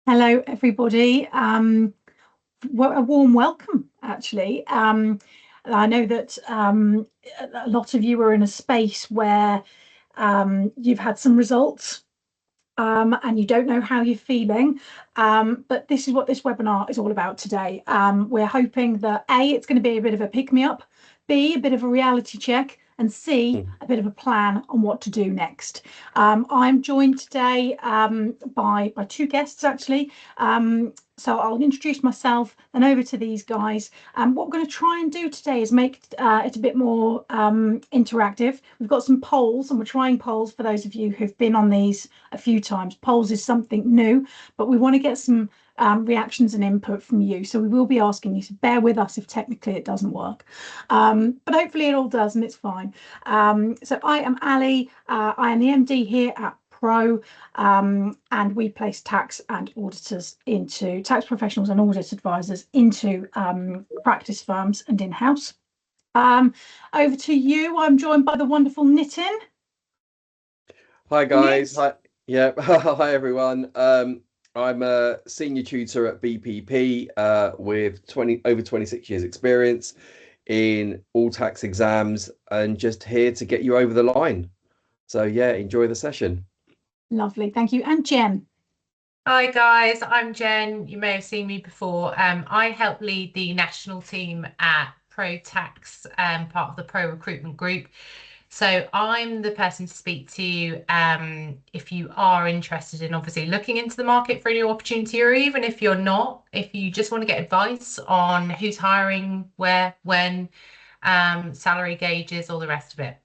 Hello, everybody. A warm welcome, actually. I know that a lot of you are in a space where you've had some results and you don't know how you're feeling. But this is what this webinar is all about today. We're hoping that A, it's going to be a bit of a pick-me-up, B, a bit of a reality check, and C, a bit of a plan on what to do next. I'm joined today by two guests, actually. So I'll introduce myself and over to these guys. What we're going to try and do today is make it a bit more interactive. We've got some polls, and we're trying polls for those of you who've been on these a few times. Polls is something new, but we want to get some reactions and input from you. So we will be asking you to bear with us if technically it doesn't work. But hopefully it all does and it's fine. So I am Ali. I am the MD here at Pro, and we place tax and auditors into tax professionals and audit advisors into practice firms and in-house. Over to you. I'm joined by the wonderful Nitin. Hi guys. Hi. Yeah. Hi everyone. I'm a senior tutor at BPP with over 26 years experience in all tax exams and just here to get you over the line. So yeah, enjoy the session. Lovely. Thank you. And Jen. Hi guys, I'm Jen. You may have seen me before. I help lead the national team at Pro Tax, part of the Pro-Recruitment group. So I'm the person to speak to if you are interested in obviously looking into the market for a new opportunity, or even if you're not, if you just want to get advice on who's hiring, where, when, salary gauges, all the rest of it.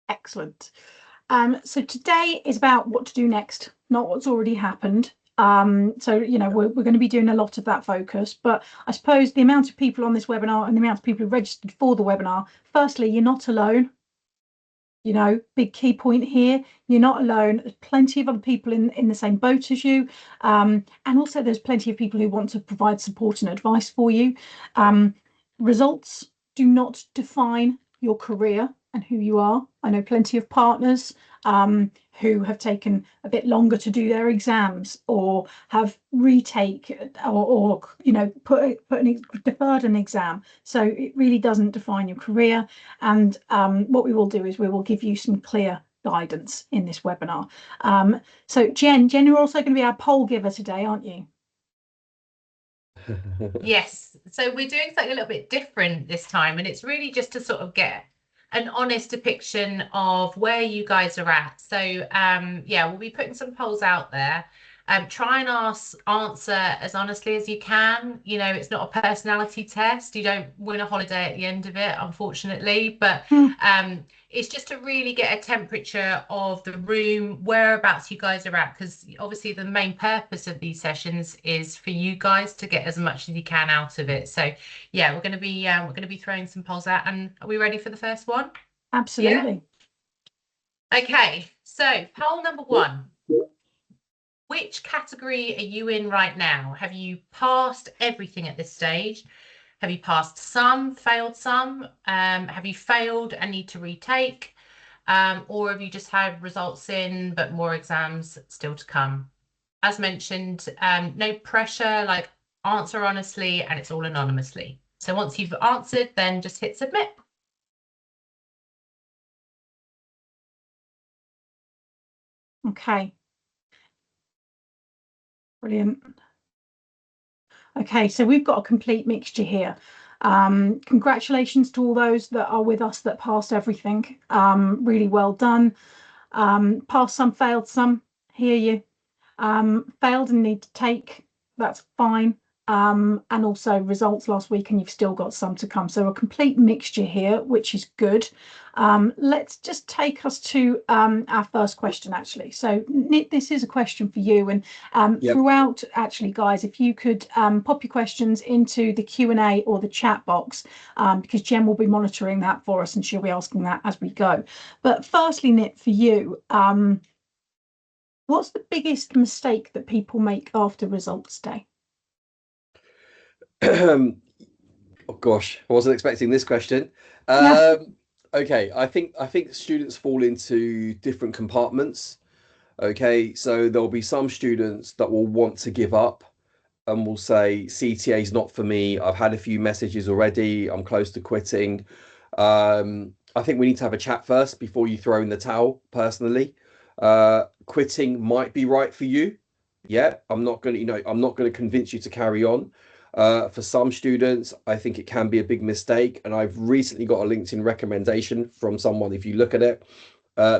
Excellent. So today is about what to do next, not what's already happened. So, you know, we're going to be doing a lot of that focus, but I suppose the amount of people on this webinar and the amount of people who registered for the webinar, firstly, you're not alone. You know, big key point here, you're not alone. There's plenty of other people in the same boat as you. And also there's plenty of people who want to provide support and advice for you. Results do not define your career and who you are. I know plenty of partners who have taken a bit longer to do their exams, or have retake, or you know, deferred an exam. So it really doesn't define your career. And what we will do is we will give you some clear guidance in this webinar. So Jen, you're also going to be our poll giver today, aren't you? Yes, so we're doing something a little bit different this time, and it's really just to sort of get an honest depiction of where you guys are at. So yeah, we'll be putting some polls out there. Try and answer as honestly as you can. You know, it's not a personality test. You don't win a holiday at the end of it, unfortunately, but it's just to really get a temperature of the room, whereabouts you guys are at, because obviously the main purpose of these sessions is for you guys to get as much as you can out of it. So yeah, we're going to be throwing some polls out. And are we ready for the first one? Absolutely. Yeah? Okay, so poll number one. Which category are you in right now? Have you passed everything at this stage? Have you passed some, failed some? Have you failed and need to retake? Or have you just had results in, but more exams still to come? As mentioned, no pressure, like answer honestly, and it's all anonymously. So once you've answered, then just hit submit. Okay. Brilliant. Okay, so we've got a complete mixture here. Congratulations to all those that are with us that passed everything. Really well done. Passed some, failed some. Hear you. Failed and need to take. That's fine. And also results last week, and you've still got some to come. So a complete mixture here, which is good. Let's just take us to our first question, actually. So Nick, this is a question for you. And Yep. Throughout, actually, guys, if you could pop your questions into the Q&A or the chat box, because Jen will be monitoring that for us and she'll be asking that as we go. But firstly, Nick, for you, what's the biggest mistake that people make after results day? Oh gosh, I wasn't expecting this question. Okay, I think students fall into different compartments. Okay, so there'll be some students that will want to give up and will say CTA is not for me. I've had a few messages already. I'm close to quitting. I think we need to have a chat first before you throw in the towel, personally. Quitting might be right for you. Yeah, I'm not going to, I'm not going to convince you to carry on. For some students, I think it can be a big mistake. And I've recently got a LinkedIn recommendation from someone. If you look at it,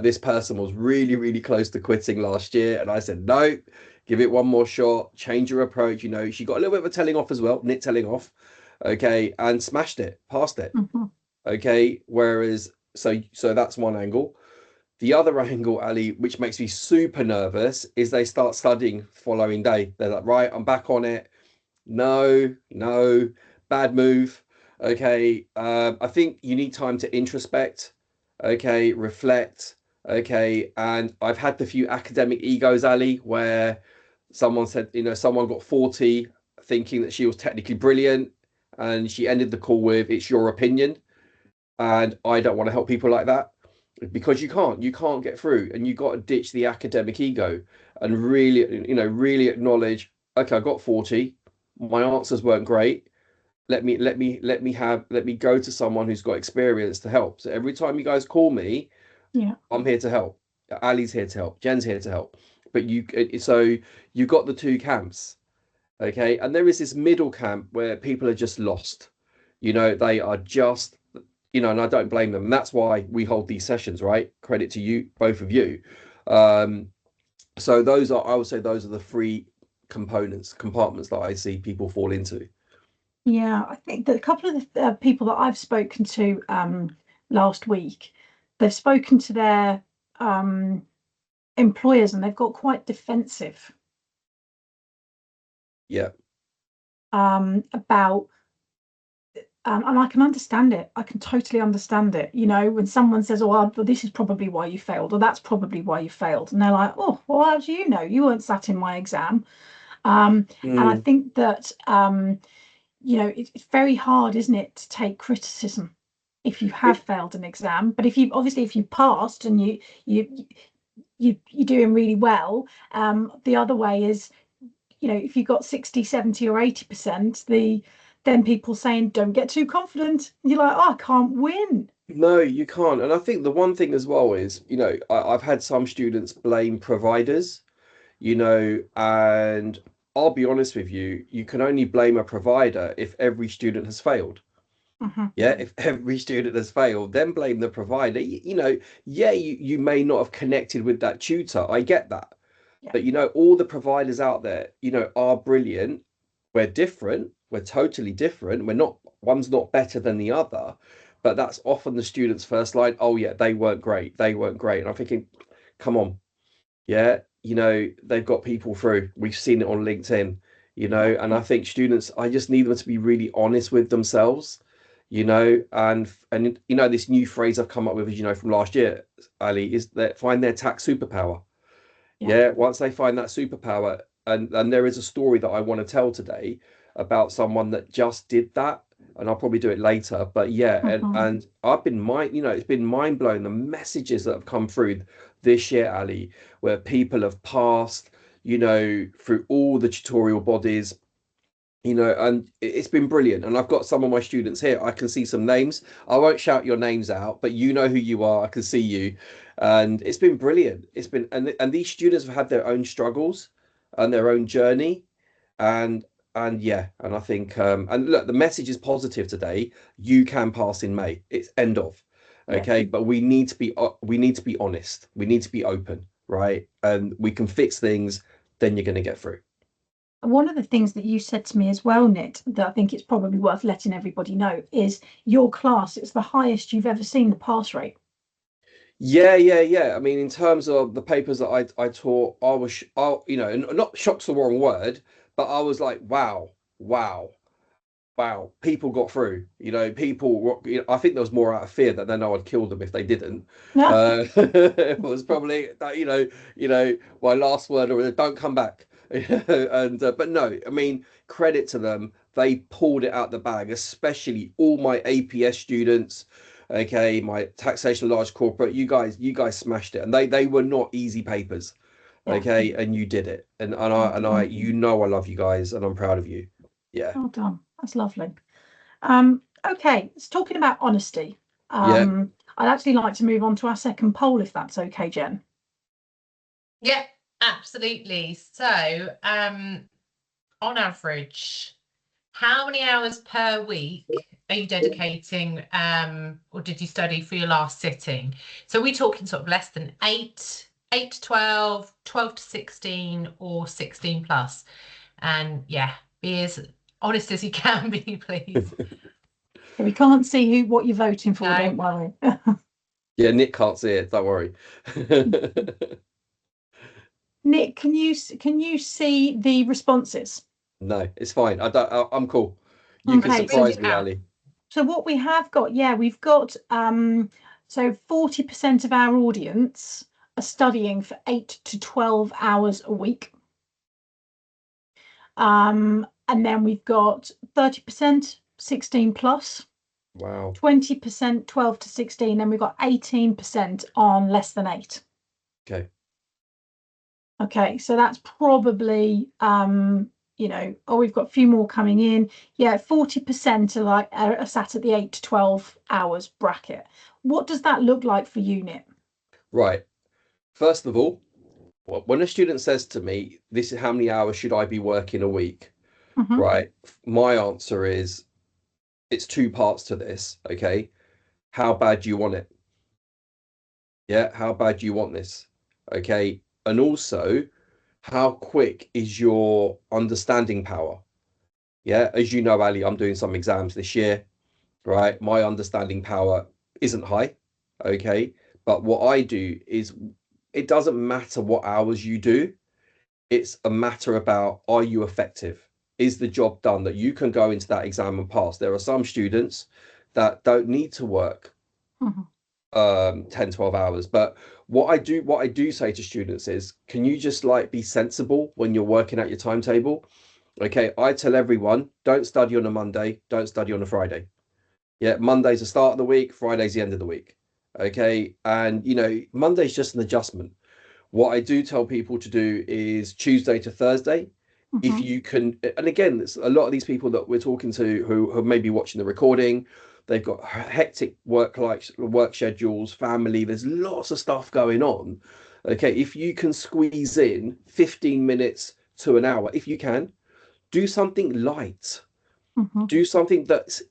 this person was really, really close to quitting last year. And I said, no, give it one more shot, change your approach. She got a little bit of a telling off as well, nit telling off. Okay. And smashed it, passed it. Mm-hmm. Okay. Whereas, so that's one angle. The other angle, Ali, which makes me super nervous, is they start studying following day. They're like, right, I'm back on it. No, no, bad move. Okay. I think you need time to introspect. Okay, reflect. Okay, and I've had the few academic egos, Ali, where someone said, someone got 40 thinking that she was technically brilliant, and she ended the call with, "It's your opinion." And I don't want to help people like that, because you can't get through, and you got to ditch the academic ego and really acknowledge, okay, I got 40, my answers weren't great. Let me go to someone who's got experience to help. So every time you guys call me, Yeah. I'm here to help. Ali's here to help. Jen's here to help. But so you've got the two camps, okay? And there is this middle camp where people are just lost. They are just, and I don't blame them. And that's why we hold these sessions, right? Credit to you, both of you. So I would say those are the three compartments that I see people fall into. Yeah, I think that a couple of the people that I've spoken to last week, they've spoken to their employers and they've got quite defensive Yeah. About, and I can understand it. I can totally understand it. When someone says, "Oh, well, this is probably why you failed," or "That's probably why you failed," and they're like, "Oh, well, how do you know? You weren't sat in my exam." And I think that it's very hard, isn't it, to take criticism if you have failed an exam. But if you passed and you're doing really well, the other way is, if you got 60, 70 or 80%, then people saying, "Don't get too confident." You're like, "Oh, I can't win." No, you can't. And I think the one thing as well is, I've had some students blame providers, and I'll be honest with you, you can only blame a provider if every student has failed. Mm-hmm. Yeah, if every student has failed, then blame the provider. Yeah, you may not have connected with that tutor. I get that. Yeah. But all the providers out there, are brilliant. We're different. We're totally different. One's not better than the other. But that's often the student's first line. Oh yeah, they weren't great. They weren't great. And I'm thinking, come on. Yeah, they've got people through. We've seen it on LinkedIn, and I think students, I just need them to be really honest with themselves, and this new phrase I've come up with, from last year, Ali, is that find their tax superpower. Yeah, once they find that superpower, and there is a story that I want to tell today about someone that just did that, and I'll probably do it later. But yeah, and I've been it's been mind blowing, the messages that have come through this year, Ali, where people have passed, through all the tutorial bodies, and it's been brilliant. And I've got some of my students here. I can see some names. I won't shout your names out, but you know who you are. I can see you, and it's been brilliant. It's been, and these students have had their own struggles and their own journey, and yeah, and I think, and look, the message is positive today. You can pass in May. It's end of, okay, but we need to be honest. We need to be open, right? And we can fix things. Then you're going to get through. One of the things that you said to me as well, Nick, that I think it's probably worth letting everybody know is your class, it's the highest you've ever seen the pass rate. Yeah. I mean, in terms of the papers that I taught, not shock's the wrong word, but I was like, wow, people got through. I think there was more out of fear that they know I'd kill them if they didn't. It was probably that, my last word, or don't come back. And but no, I mean, credit to them. They pulled it out the bag, especially all my APS students. Okay, my taxation large corporate. You guys smashed it, and they were not easy papers. Okay, and you did it, and I you know I love you guys, and I'm proud of you. Yeah. Well done. That's lovely. Okay, it's talking about honesty. Yeah. I'd actually like to move on to our second poll, if that's okay, Jen. Yeah, absolutely. So, on average, how many hours per week are you dedicating, or did you study for your last sitting? So we're talking sort of less than 8 to 12, 12 to 16, or 16 plus. And yeah, be as honest as you can be, please. We can't see what you're voting for, No. don't worry. Yeah, Nick can't see it, don't worry. Nick, can you see the responses? No, it's fine. I'm cool. You can Okay, surprise me, Ali. so what we have got, we've got so 40% of our audience are studying for 8 to 12 hours a week. And then we've got 30% 16 plus. Wow. 20% 12 to 16, and we've got 18% on less than 8. Okay, so that's probably we've got a few more coming in. Yeah, 40% are sat at the 8 to 12 hours bracket. What does that look like for you, Nick? Right. First of all, when a student says to me, this is how many hours should I be working a week? Right. My answer is it's two parts to this. Okay. How bad do you want it? Yeah. How bad do you want this? Okay. And also, how quick is your understanding power? Yeah. As you know, Ali, I'm doing some exams this year. Right. My understanding power isn't high. Okay. But what I do is it doesn't matter what hours you do. It's a matter about, are you effective? Is the job done that you can go into that exam and pass? There are some students that don't need to work 10, 12 hours. But what I do say to students is, can you just like be sensible when you're working out your timetable? Okay, I tell everyone, don't study on a Monday, don't study on a Friday. Yeah, Monday's the start of the week, Friday's the end of the week. Okay, and Monday's just an adjustment. What I do tell people to do is Tuesday to Thursday. If you can, and again, it's a lot of these people that we're talking to who may be watching the recording, they've got hectic work schedules, family, there's lots of stuff going on. Okay, if you can squeeze in 15 minutes to an hour, if you can, do something light. Do something that's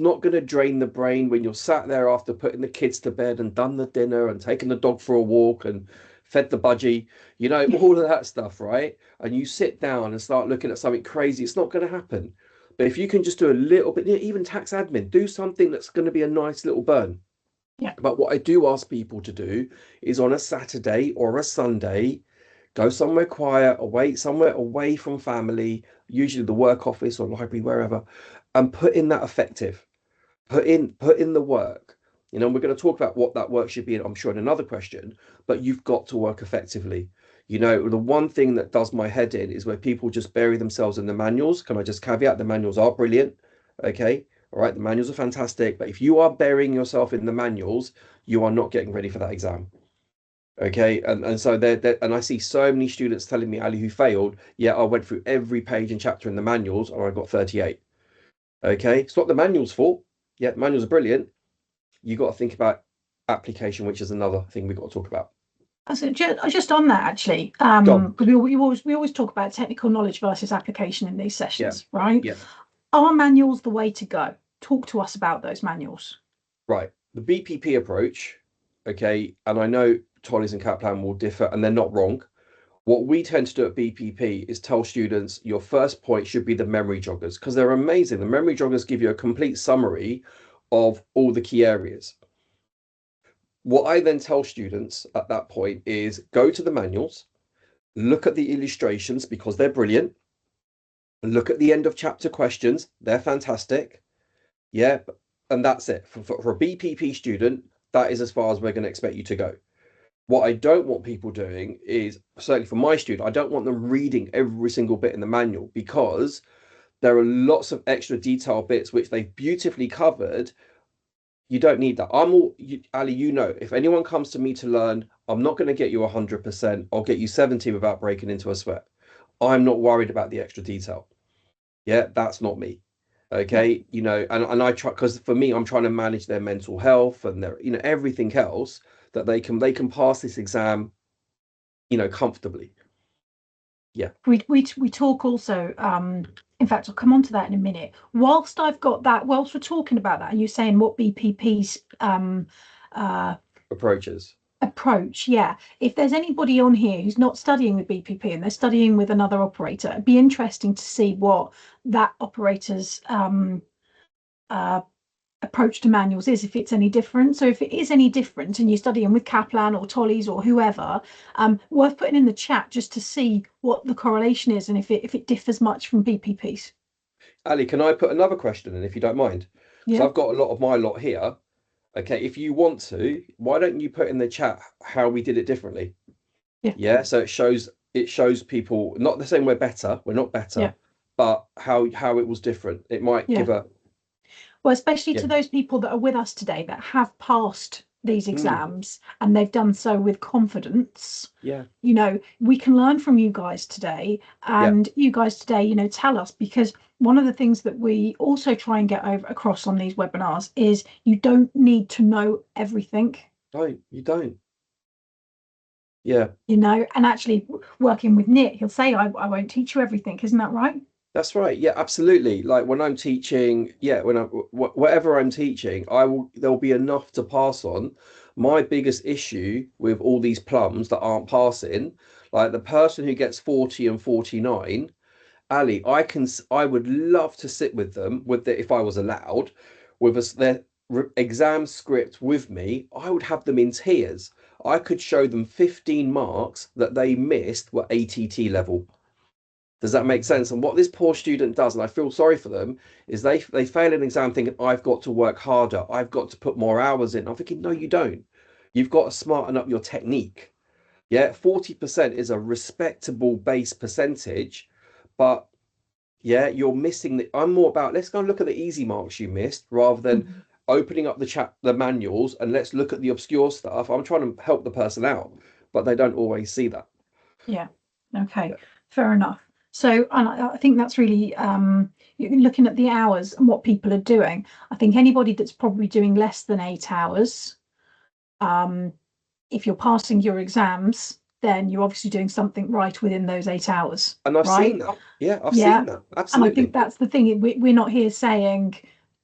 not going to drain the brain when you're sat there after putting the kids to bed and done the dinner and taking the dog for a walk and fed the budgie, all of that stuff, right? And you sit down and start looking at something crazy, it's not going to happen. But if you can just do a little bit, even tax admin, do something that's going to be a nice little burn. Yeah. But what I do ask people to do is on a Saturday or a Sunday, go somewhere quiet, somewhere away from family, usually the work office or library, wherever, and put in that effective. Put in the work. We're going to talk about what that work should be, I'm sure, in another question, but you've got to work effectively. The one thing that does my head in is where people just bury themselves in the manuals. Can I just caveat, the manuals are brilliant. Okay. All right. The manuals are fantastic. But if you are burying yourself in the manuals, you are not getting ready for that exam. Okay. And so and I see so many students telling me, Ali, who failed, yeah, I went through every page and chapter in the manuals and I got 38. Okay. It's not the manual's fault. Yeah, manuals are brilliant. You got to think about application, which is another thing we've got to talk about. So just on that, actually, we always talk about technical knowledge versus application in these sessions, right? Yeah. Are manuals the way to go? Talk to us about those manuals. Right. The BPP approach, okay, and I know Tolley's and Kaplan will differ, and they're not wrong. What we tend to do at BPP is tell students your first point should be the memory joggers, because they're amazing. The memory joggers give you a complete summary of all the key areas. What I then tell students at that point is go to the manuals, look at the illustrations because they're brilliant, look at the end of chapter questions, they're fantastic. Yeah, and that's it. For a BPP student, that is as far as we're going to expect you to go. What I don't want people doing is, certainly for my student, I don't want them reading every single bit in the manual, because there are lots of extra detail bits which they've beautifully covered You don't need that. Ali, if anyone comes to me to learn, I'm not going to get you 100%. I'll get you 70 without breaking into a sweat. I'm not worried about the extra detail. Yeah, that's not me. Okay, and I try, because for me, I'm trying to manage their mental health and their, everything else, that they can pass this exam, comfortably. Yeah. We talk also, in fact, I'll come on to that in a minute. Whilst we're talking about that, and you're saying what BPP's Approaches. approach, yeah. If there's anybody on here who's not studying with BPP and they're studying with another operator, it'd be interesting to see what that operator's approach to manuals is, if it's any different. So if it is any different and you're studying with Kaplan or Tolly's or whoever, worth putting in the chat just to see what the correlation is and if it differs much from BPP's. Ali, can I put another question in, if you don't mind? Because Yeah. I've got a lot of my lot here. Okay, if you want to, why don't you put in the chat how we did it differently? Yeah. Yeah, so it shows people, not the same we're not better, Yeah. but how it was different. It might Yeah. give a Well, especially yeah. to those people that are with us today that have passed these Mm, exams and they've done so with confidence. yeah. We can learn from you guys today, Yeah. and you guys today, tell us, because one of the things that we also try and get across on these webinars is you don't need to know everything. No, you don't. Yeah. And actually working with Nick, he'll say, I won't teach you everything. Isn't that right? That's right. Yeah, absolutely. Like when I'm teaching, whatever I'm teaching, there'll be enough to pass on. My biggest issue with all these plums that aren't passing, like the person who gets 40 and 49, Ali, I would love to sit with them if I was allowed, with their exam script with me. I would have them in tears. I could show them 15 marks that they missed were ATT level. Does that make sense? And what this poor student does, and I feel sorry for them, is they fail an exam thinking, I've got to work harder, I've got to put more hours in. I'm thinking, no, you don't. You've got to smarten up your technique. Yeah, 40% is a respectable base percentage, but yeah, you're missing I'm more about, let's go and look at the easy marks you missed rather than opening up the manuals and let's look at the obscure stuff. I'm trying to help the person out, but they don't always see that. Yeah. Okay. Fair enough. So, and I think that's really you're looking at the hours and what people are doing. I think anybody that's probably doing less than 8 hours, if you're passing your exams, then you're obviously doing something right within those 8 hours. And I've right? seen that. Yeah, I've Yeah. seen that. And I Absolutely. think that's the thing. We're not here saying,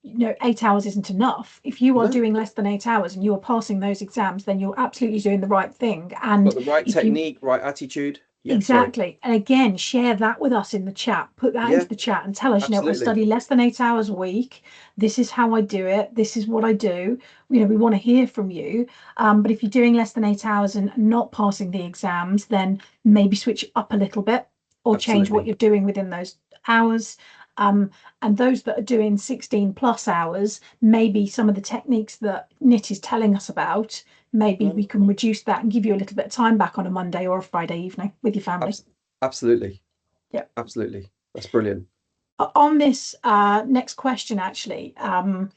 8 hours isn't enough. If you are No. doing less than 8 hours and you are passing those exams, then you're absolutely doing the right thing. And Got the right if you technique, right attitude. Yeah, sorry. exactly. And again, share that with us in the chat. Put that Yeah, into the chat and tell us, I absolutely. study less than 8 hours a week. This is how I do it. This is what I do. We want to hear from you. But if you're doing less than 8 hours and not passing the exams, then maybe switch up a little bit or change what Absolutely. you're doing within those hours. And those that are doing 16 plus hours, maybe some of the techniques that Nit is telling us about, maybe we can reduce that and give you a little bit of time back on a Monday or a Friday evening with your family. Absolutely. Yeah. Absolutely. That's brilliant. On this next question, actually, a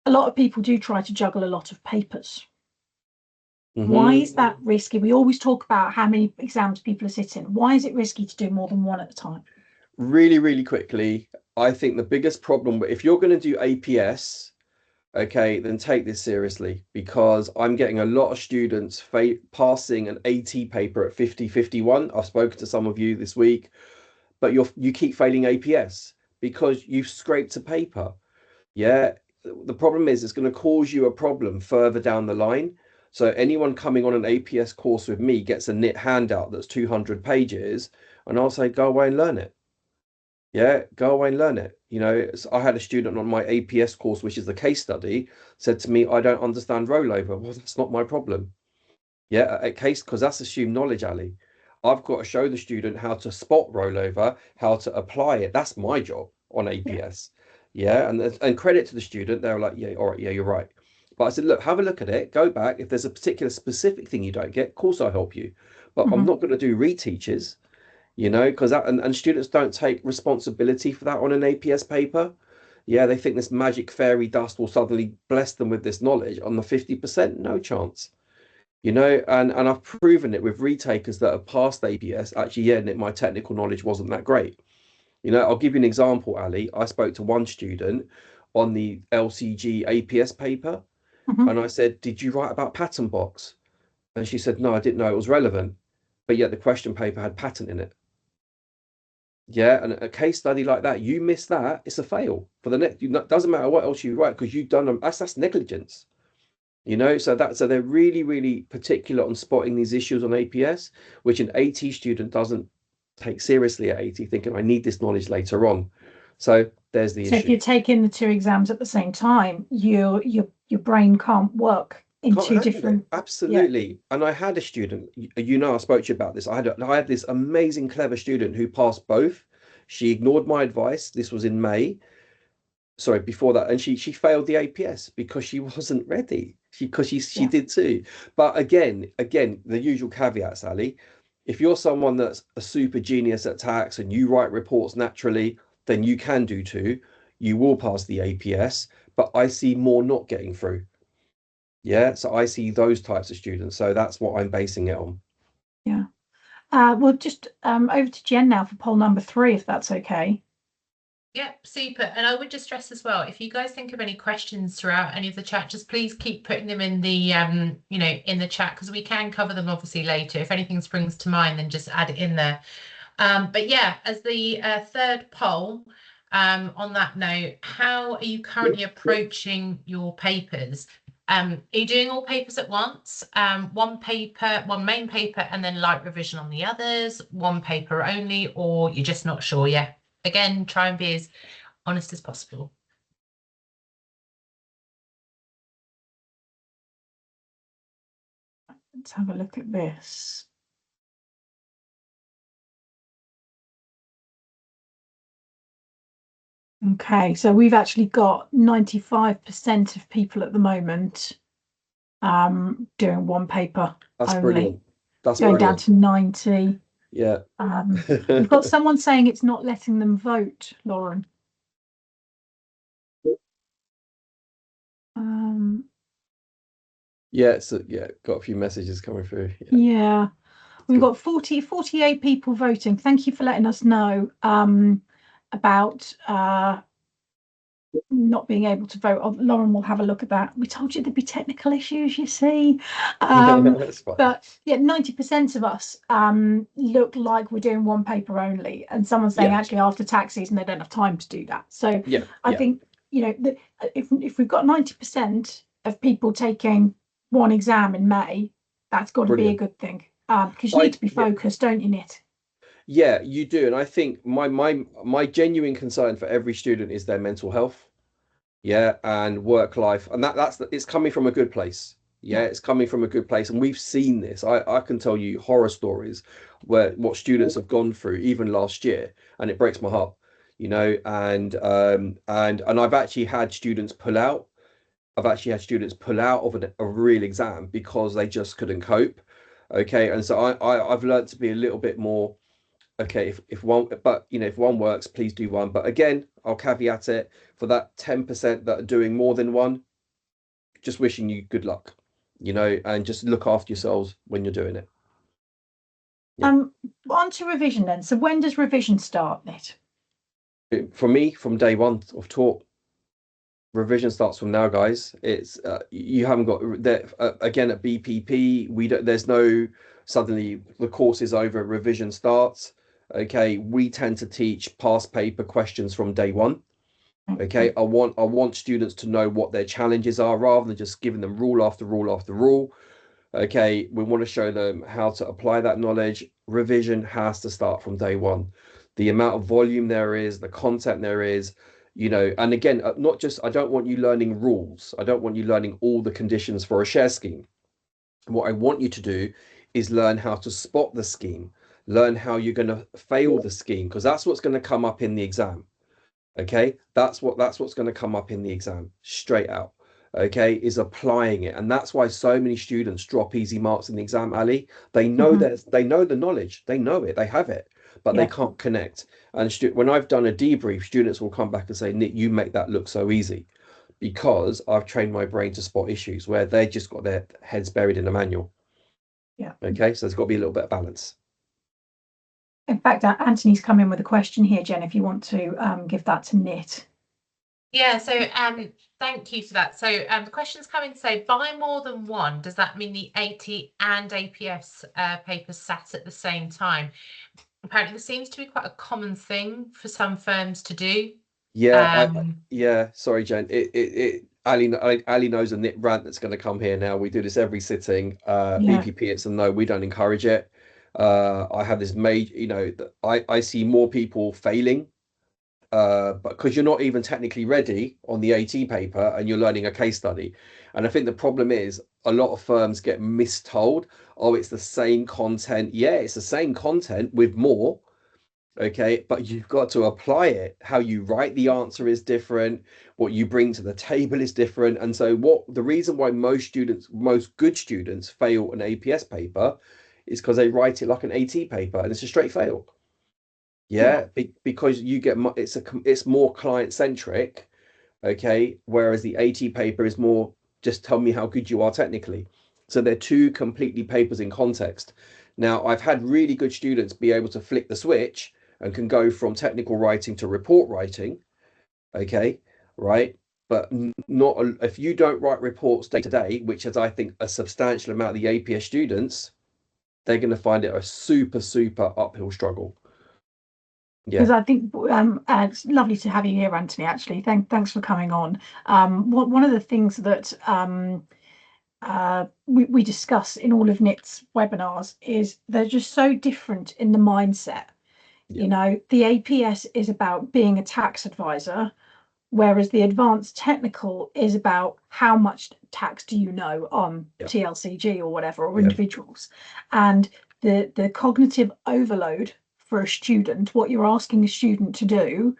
lot of people do try to juggle a lot of papers. Why is that risky? We always talk about how many exams people are sitting. Why is it risky to do more than one at a time? Really, really quickly, I think the biggest problem, if you're going to do APS, okay, then take this seriously, because I'm getting a lot of students passing an AT paper at 50, 51. I've spoken to some of you this week, but you keep failing APS because you've scraped a paper. Yeah, the problem is it's going to cause you a problem further down the line. So anyone coming on an APS course with me gets a knit handout that's 200 pages, and I'll say, go away and learn it. Yeah, go away and learn it. I had a student on my APS course, which is the case study, said to me, I don't understand rollover. Well, that's not my problem. Yeah, a case, because that's assumed knowledge, Ali. I've got to show the student how to spot rollover, how to apply it. That's my job on APS. Yeah, and credit to the student. They're like, yeah, all right, yeah, you're right. But I said, look, have a look at it. Go back. If there's a particular specific thing you don't get, of course I'll help you. But I'm not going to do reteaches, because that and students don't take responsibility for that on an APS paper. Yeah, they think this magic fairy dust will suddenly bless them with this knowledge. On the 50%, no chance. And I've proven it with retakers that have passed APS. Actually, yeah, my technical knowledge wasn't that great. I'll give you an example, Ali. I spoke to one student on the LCG APS paper, and I said, "Did you write about pattern box?" And she said, "No, I didn't know it was relevant." But yet the question paper had pattern in it. Yeah, and a case study like that, you miss that, it's a fail for the next. Doesn't matter what else you write because you've done them. That's negligence. So they're really, really particular on spotting these issues on APS, which an AT student doesn't take seriously at AT, thinking I need this knowledge later on. So there's the So if issue. you're taking the two exams at the same time, your brain can't work in Can't two handle it. different. Yeah. Absolutely. And I had a student, I spoke to you about this. I had this amazing, clever student who passed both. She ignored my advice. This was in May. Sorry, before that, and she failed the APS because she wasn't ready. She Yeah. did too. But again, the usual caveats, Ali. If you're someone that's a super genius at tax and you write reports naturally, then you can do too. You will pass the APS, but I see more not getting through. Yeah, so I see those types of students. So that's what I'm basing it on. Yeah. Well, just over to Jen now for poll number 3, if that's okay. Yep, super. And I would just stress as well, if you guys think of any questions throughout any of the chat, just please keep putting them in the in the chat, because we can cover them obviously later. If anything springs to mind, then just add it in there. But yeah, as the third poll, on that note, how are you currently approaching your papers? Are you doing all papers at once? One main paper, and then light revision on the others, one paper only, or you're just not sure yet? Again, try and be as honest as possible. Let's have a look at this. Okay, so we've actually got 95% of people at the moment doing one paper That's only. brilliant. That's going down brilliant. to 90. Yeah. We've got someone saying it's not letting them vote, Lauren. Yeah, so yeah, got a few messages coming through. Yeah. We've got 48 people voting. Thank you for letting us know about not being able to vote. Lauren will have a look at that. We told you there'd be technical issues, you see. That's fine. But yeah, 90% of us look like we're doing one paper only, and someone's saying actually after tax season they don't have time to do that. So I think if we've got 90% of people taking one exam in May, that's got to be a good thing, because you need to be focused, don't you, Nit? Yeah, you do. And I think my genuine concern for every student is their mental health. Yeah, and work life. And it's coming from a good place. Yeah, it's coming from a good place. And we've seen this. I can tell you horror stories where what students have gone through even last year, and it breaks my heart, and I've actually had students pull out. I've actually had students pull out of a real exam because they just couldn't cope. Okay, and so I've learned to be a little bit more okay, if one, but if one works, please do one. But again, I'll caveat it for that 10% that are doing more than one, just wishing you good luck, and just look after yourselves when you're doing it. On to revision then. So when does revision start, Nit? For me, from day one of taught, revision starts from now, guys. It's you haven't got that again at BPP. There's no suddenly the course is over, revision starts. Okay, we tend to teach past paper questions from day one. Okay, I want students to know what their challenges are rather than just giving them rule after rule after rule. Okay, we want to show them how to apply that knowledge. Revision has to start from day one. The amount of volume there is, the content there is, and again, not just, I don't want you learning rules. I don't want you learning all the conditions for a share scheme. What I want you to do is learn how to spot the scheme, learn how you're going to fail the scheme, because that's what's going to come up in the exam. Okay, that's what's going to come up in the exam straight out. Okay, is applying it, and that's why so many students drop easy marks in the exam, Ali. They know that they know the knowledge, they know it, they have it, but they can't connect. And when I've done a debrief, students will come back and say, Nick, you make that look so easy, because I've trained my brain to spot issues where they just got their heads buried in a manual. Yeah. Okay, so there's got to be a little bit of balance. In fact, Anthony's come in with a question here, Jen, if you want to give that to Nit. Yeah, so thank you for that. So the questions come in to say, buy more than one. Does that mean the AT and APS papers sat at the same time? Apparently, this seems to be quite a common thing for some firms to do. Yeah, sorry, Jen. Ali knows a Nit rant that's going to come here now. We do this every sitting. BPP, it's a no. We don't encourage it. I have this major, I see more people failing, but because you're not even technically ready on the AT paper and you're learning a case study. And I think the problem is a lot of firms get mistold. Oh, it's the same content. Yeah, it's the same content with more. Okay, but you've got to apply it. How you write the answer is different. What you bring to the table is different. And so the reason why most good students fail an APS paper is because they write it like an AT paper and it's a straight fail. Yeah, because you get it's more client centric, okay, whereas the AT paper is more just tell me how good you are technically. So they're two completely papers in context. Now, I've had really good students be able to flick the switch and can go from technical writing to report writing, okay, right? But not if you don't write reports day to day, which is I think a substantial amount of the APS students, they're going to find it a super uphill struggle. Because I think it's lovely to have you here, Anthony, actually. Thanks for coming on. One of the things that we discuss in all of Nit's webinars is they're just so different in the mindset. You know, the APS is about being a tax advisor, whereas the advanced technical is about how much tax do you know on TLCG or whatever, or individuals. And the cognitive overload for a student, what you're asking a student to do,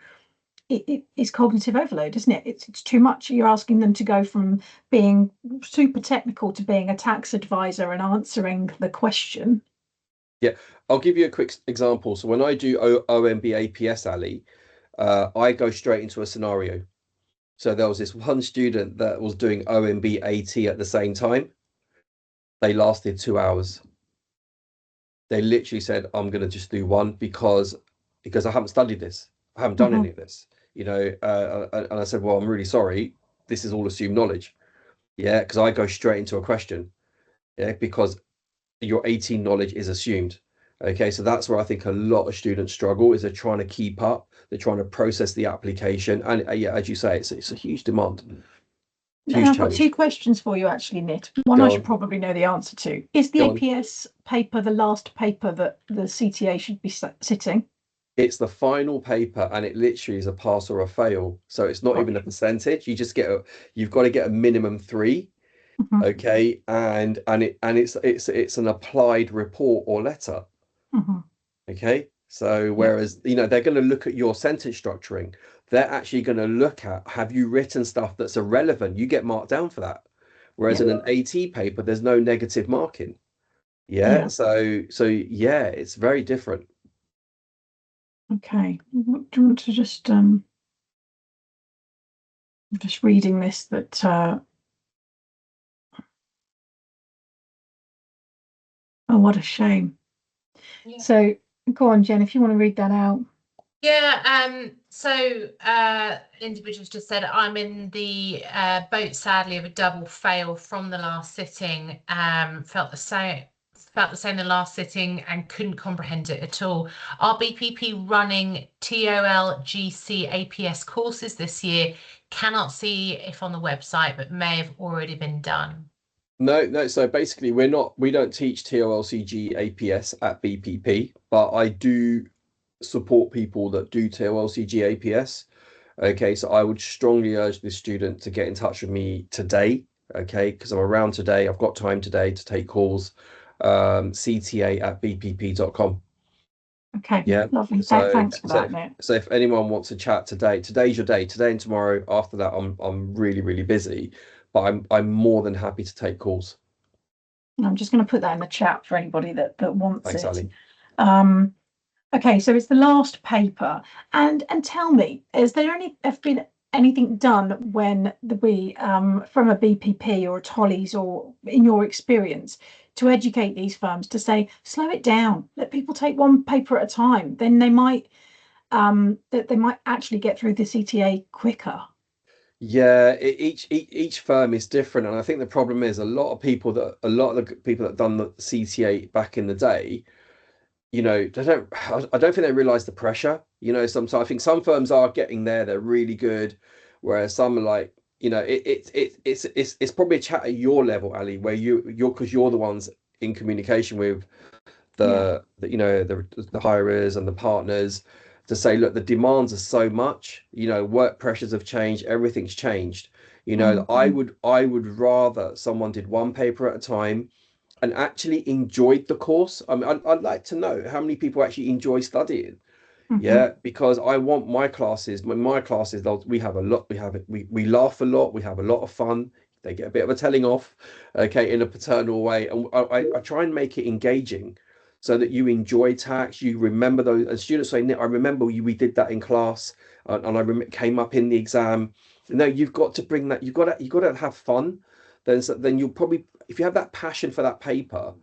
it is cognitive overload, isn't it? It's too much. You're asking them to go from being super technical to being a tax advisor and answering the question. Yeah, I'll give you a quick example. So when I do OMB APS, Ali, I go straight into a scenario. So there was this one student that was doing OMB AT at the same time. They lasted 2 hours. They literally said, I'm going to just do one because I haven't studied this. I haven't done any of this, and I said, well, I'm really sorry. This is all assumed knowledge. Yeah, because I go straight into a question. Yeah, because your 18 knowledge is assumed. Okay, so that's where I think a lot of students struggle, is they're trying to keep up, they're trying to process the application, and as you say, it's a huge demand. I've got two questions for you, actually, Nit. One I should probably know the answer to. Is the APS paper the last paper that the CTA should be sitting? It's the final paper, and it literally is a pass or a fail. So it's not even a percentage. You just you've got to get a minimum 3. Okay, and it's an applied report or letter. Okay, so whereas they're going to look at your sentence structuring, they're actually going to look at, have you written stuff that's irrelevant? You get marked down for that. Whereas in an AT paper, there's no negative marking. So yeah, it's very different. Okay, do you want to just I'm just reading this that oh, what a shame. So go on, Jen, if you want to read that out. So individuals just said, I'm in the boat, sadly, of a double fail from the last sitting. Felt the same the last sitting and couldn't comprehend it at all. Are BPP running TOLGC APS courses this year? Cannot see if on the website, but may have already been done. No. So basically, we don't teach TOLCG APS at BPP, but I do support people that do TOLCG APS. Okay, so I would strongly urge this student to get in touch with me today. Okay, because I'm around today. I've got time today to take calls. CTA@bpp.com. Okay. Yeah. Lovely. Thanks for that, Nick. So if anyone wants to chat today's your day. Today and tomorrow. After that, I'm really busy, but I'm more than happy to take calls. I'm just going to put that in the chat for anybody that wants Thanks, it. Ali. Okay, so it's the last paper, and tell me, have been anything done when we from a BPP or a Tollies, or in your experience, to educate these firms to say slow it down, let people take one paper at a time, then they might they might actually get through the CTA quicker. Yeah, each firm is different, and I think the problem is a lot of the people that done the CTA back in the day, I don't think they realize the pressure. Sometimes I think some firms are getting there, they're really good, whereas some are like, it's probably a chat at your level, Ali, where because you're the ones in communication with Yeah, the hirers and the partners, to say, look, the demands are so much, work pressures have changed, everything's changed. I would rather someone did one paper at a time and actually enjoyed the course. I mean, I'd like to know how many people actually enjoy studying. hmm, Yeah, because I want my classes, we have a lot, we laugh a lot, we have a lot of fun. They get a bit of a telling off, okay, in a paternal way, and I try and make it engaging, so that you enjoy tax, you remember those. And students say, Nick, I remember we did that in class, and it came up in the exam. No, you've got to bring that. You've got to have fun. Then you'll probably, if you have that passion for that paper,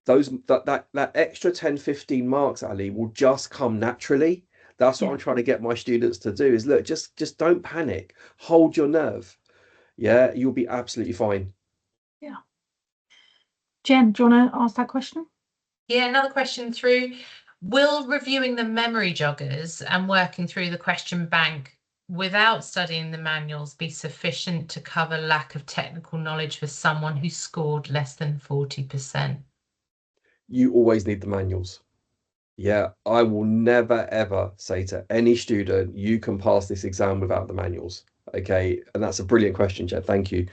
that extra 10, 15 marks, Ali, will just come naturally. That's what yeah, I'm trying to get my students to do, is look, just don't panic, hold your nerve. Yeah, you'll be absolutely fine. yeah. Jen, do you want to ask that question? Yeah, another question through. Will reviewing the memory joggers and working through the question bank without studying the manuals be sufficient to cover lack of technical knowledge for someone who scored less than 40%? You always need the manuals. Yeah, I will never ever say to any student, you can pass this exam without the manuals. Okay, and that's a brilliant question, Jed. Thank you.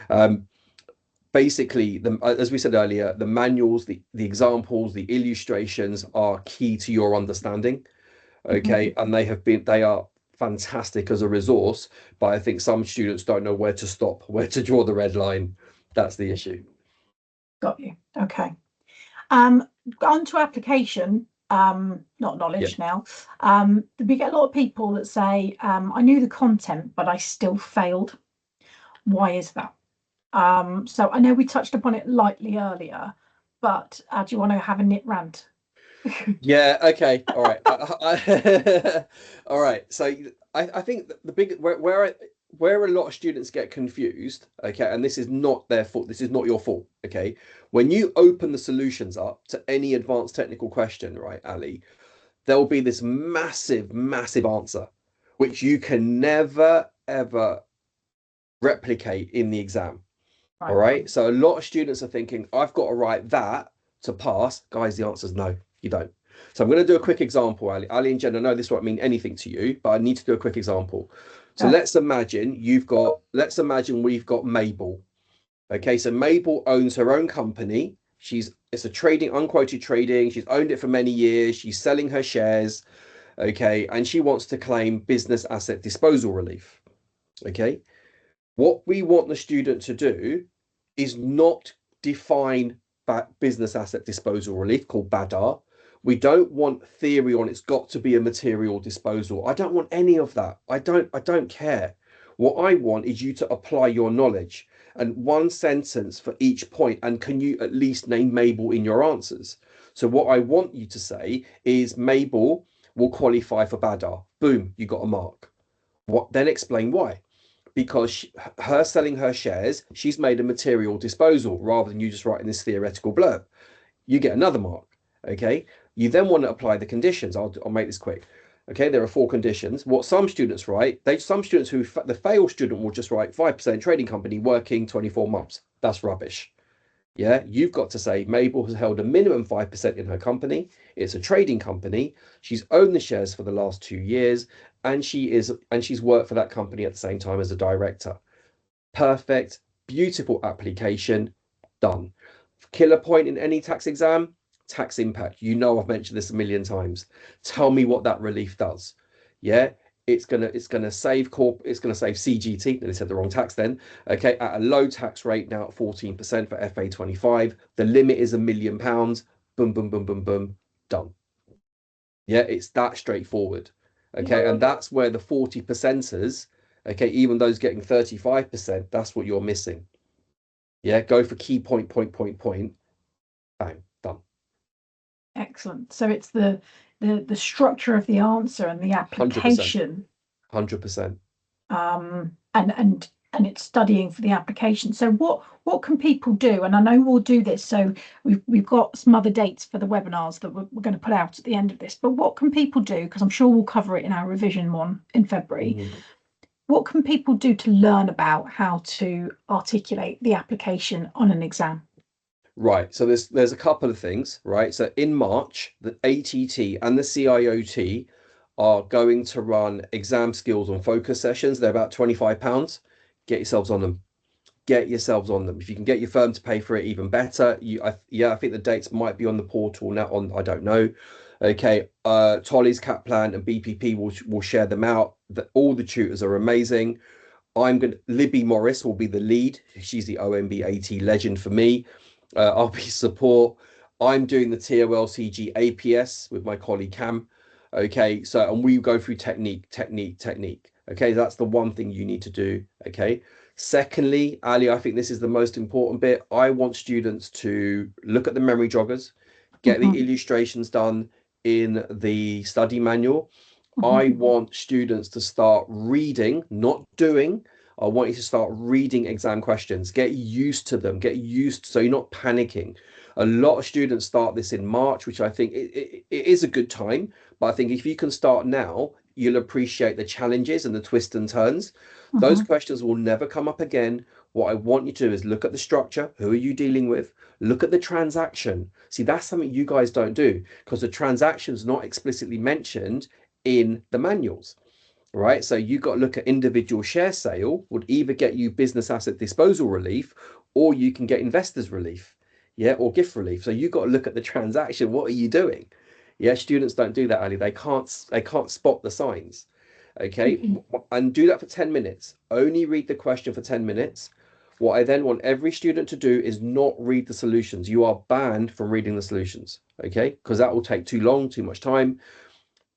Um, Basically, as we said earlier, the manuals, the examples, the illustrations are key to your understanding. Mhm. Okay, and they are fantastic as a resource, but I think some students don't know where to stop, where to draw the red line. That's the issue. Got you. Okay. Um, On to application, not Yeah. knowledge now. We get a lot of people that say, I knew the content, but I still failed. Why is that? So I know we touched upon it lightly earlier, but do you want to have a nit rant? Yeah, okay. All right. All right. So I think the big where a lot of students get confused, okay, and this is not their fault, this is not your fault, okay? When you open the solutions up to any advanced technical question, right, Ali, there'll be this massive, massive answer, which you can never ever replicate in the exam. All Right. right. So a lot of students are thinking, I've got to write that to pass. Guys, the answer is no, you don't. So I'm going to do a quick example, Ali. Ali and Jen, I know this won't mean anything to you, but I need to do a quick example. So Go. let's imagine we've got Mabel. Okay, so Mabel owns her own company. It's a trading, unquoted trading. She's owned it for many years. She's selling her shares. Okay, and she wants to claim business asset disposal relief. Okay, what we want the student to do is not define business asset disposal relief, called BADR. We don't want theory on it's got to be a material disposal. I don't want any of that. I don't care. What I want is you to apply your knowledge, and one sentence for each point. And can you at least name Mabel in your answers? So what I want you to say is Mabel will qualify for BADR. Boom, you got a mark. What then? Explain why. Because her selling her shares, she's made a material disposal, rather than you just writing this theoretical blurb. You get another mark. Okay. You then want to apply the conditions. I'll make this quick. Okay. There are four conditions. What some students write, some students the fail student will just write 5% trading company working 24 months. That's rubbish. Yeah, you've got to say Mabel has held a minimum 5% in her company. It's a trading company. She's owned the shares for the last 2 years, and she's worked for that company at the same time as a director. Perfect, beautiful application, done. Killer point in any tax exam, tax impact. I've mentioned this a million times. Tell me what that relief does. Yeah, it's gonna save CGT. They said the wrong tax then. Okay, at a low tax rate now at 14% for FA25. The limit is £1 million. Boom, boom, boom, boom, boom. Done. Yeah, it's that straightforward. Okay, Yeah. and that's where the 40 percenters, okay, even those getting 35%, that's what you're missing. Yeah, go for key point, bang, done. Excellent. So it's the structure of the answer and the 100%. application, 100%. and it's studying for the application. So what can people do? And I know we'll do this. So we've got some other dates for the webinars that we're going to put out at the end of this. But what can people do? Because I'm sure we'll cover it in our revision one in February. Mhm. What can people do to learn about how to articulate the application on an exam? Right. So there's a couple of things, right? So in March, the ATT and the CIOT are going to run exam skills on focus sessions. They're about £25. Get yourselves on them. Get yourselves on them. If you can get your firm to pay for it, even better. I think the dates might be on the portal now. I don't know. Okay. Tolly's Kaplan and BPP will share them out. All the tutors are amazing. Libby Morris will be the lead. She's the OMB AT legend for me. I'll be support. I'm doing the TOLCG APS with my colleague Cam. Okay, so and we go through technique. Okay, that's the one thing you need to do. Okay. Secondly, Ali, I think this is the most important bit. I want students to look at the memory joggers, get the Mhm, illustrations done in the study manual. mhm. I want students to start reading, not doing. I want you to start reading exam questions. Get used to them. Get used so you're not panicking. A lot of students start this in March, which I think it is a good time. But I think if you can start now, you'll appreciate the challenges and the twists and turns. Those Mhm. questions will never come up again. What I want you to do is look at the structure. Who are you dealing with? Look at the transaction. See, that's something you guys don't do because the transaction's not explicitly mentioned in the manuals, right? So you got to look at individual share sale would either get you business asset disposal relief or you can get investors relief, yeah, or gift relief. So you got to look at the transaction. What are you doing? Yeah, students don't do that, Ali. They can't spot the signs. Okay, Mhm. and do that for 10 minutes. Only read the question for 10 minutes. What I then want every student to do is not read the solutions. You are banned from reading the solutions, okay? Because that will take too long, too much time.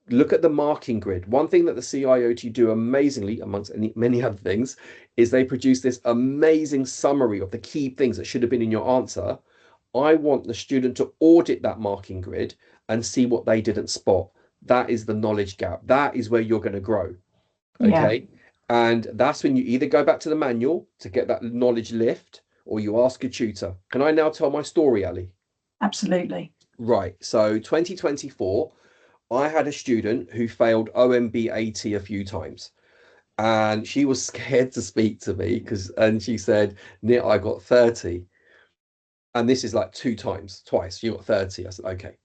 Look at the marking grid. One thing that the CIOT do amazingly, amongst many other things, is they produce this amazing summary of the key things that should have been in your answer. I want the student to audit that marking grid and see what they didn't spot. That is the knowledge gap. That is where you're going to grow. Yeah, Okay. And that's when you either go back to the manual to get that knowledge lift or you ask a tutor. Can I now tell my story, Ali? absolutely. Right. So 2024, I had a student who failed OMB80 a few times, and she was scared to speak to me and she said, Nick, I got 30. And this is like twice. You got 30. I said, okay.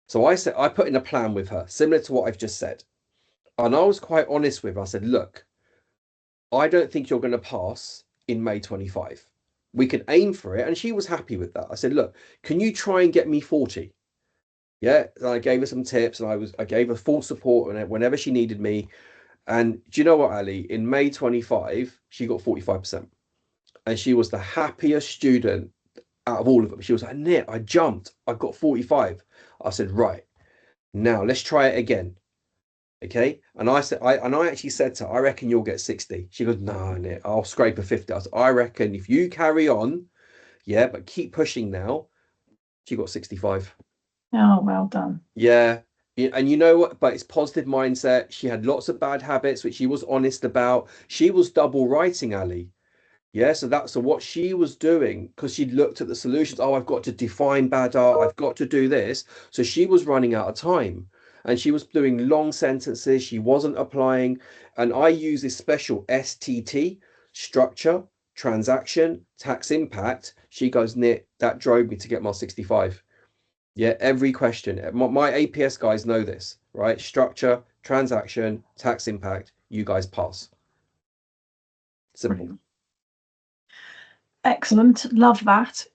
So I put in a plan with her, similar to what I've just said. And I was quite honest with her. I said, look, I don't think you're going to pass in May 25. We can aim for it. And she was happy with that. I said, look, can you try and get me 40? Yeah. And I gave her some tips and I gave her full support whenever she needed me. And do you know what, Ali? In May 25, she got 45%. And she was the happiest student out of all of them. She was like, Nick, I jumped. I got 45. I said, right, now let's try it again. Okay. And I actually said to her, I reckon you'll get 60. She goes, no, Nick, I'll scrape a 50. I said, I reckon if you carry on, yeah, but keep pushing now. She got 65. Oh, well done. Yeah. And you know what? But it's positive mindset. She had lots of bad habits, which she was honest about. She was double writing, Ali. Yeah, so what she was doing, because she'd looked at the solutions, oh, I've got to define bad art, I've got to do this. So she was running out of time and she was doing long sentences, she wasn't applying. And I use this special STT structure, transaction, tax impact. She goes, Nick, that drove me to get my 65. Yeah, every question. My APS guys know this, right? Structure, transaction, tax impact, you guys pass. Simple. Brilliant. Excellent. Love that.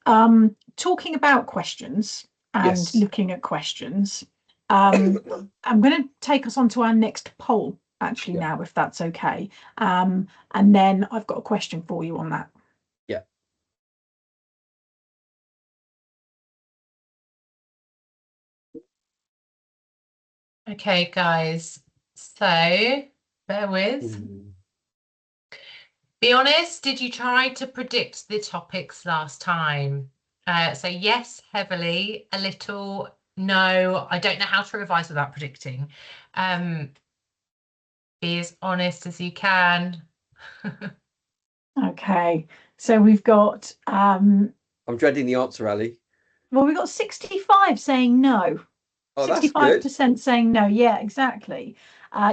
Talking about questions and Yes. looking at questions, I'm going to take us on to our next poll actually Yeah. now, if that's okay. And then I've got a question for you on that. Yeah. Okay, guys. So bear with. Be honest, did you try to predict the topics last time? So yes, heavily, a little, no, I don't know how to revise without predicting. Be as honest as you can. Okay, so we've got I'm dreading the answer, Ali. well, we've got 65 saying no. Oh, that's good. 65% saying no. Yeah, exactly.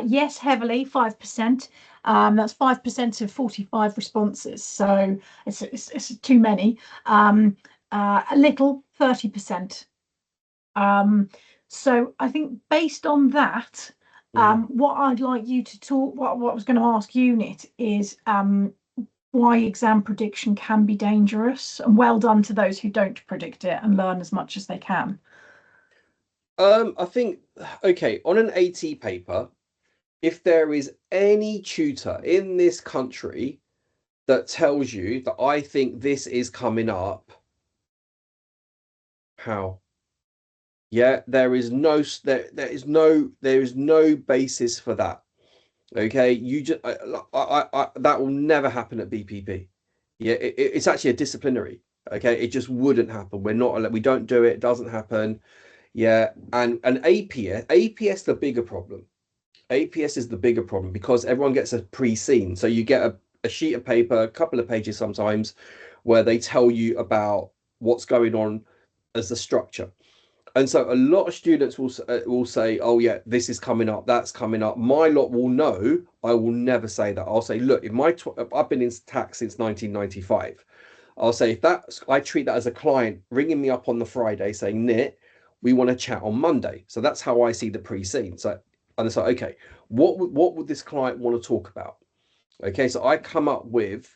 Yes, heavily, 5%. That's 5% of 45 responses. So it's too many. A little, 30%. So I think based on that, what I'd like you to talk, what I was going to ask you, Nit, is why exam prediction can be dangerous. And well done to those who don't predict it and learn as much as they can. I think, okay, on an AT paper, if there is any tutor in this country that tells you that I think this is coming up, how? Yeah, there is no basis for that. Okay, you just that will never happen at BPP. Yeah, it's actually a disciplinary. Okay, it just wouldn't happen. We don't do it. It doesn't happen. Yeah, and APS the bigger problem. APS is the bigger problem because everyone gets a pre-seen. So you get a sheet of paper, a couple of pages sometimes, where they tell you about what's going on as the structure. And so a lot of students will say, "Oh yeah, this is coming up, that's coming up." My lot will know. I will never say that. I'll say, "Look, I've been in tax since 1995. I'll say if that I treat that as a client ringing me up on the Friday saying, "Nit, we want to chat on Monday." So that's how I see the pre-scene. So and it's like, okay, what would this client want to talk about? Okay, so I come up with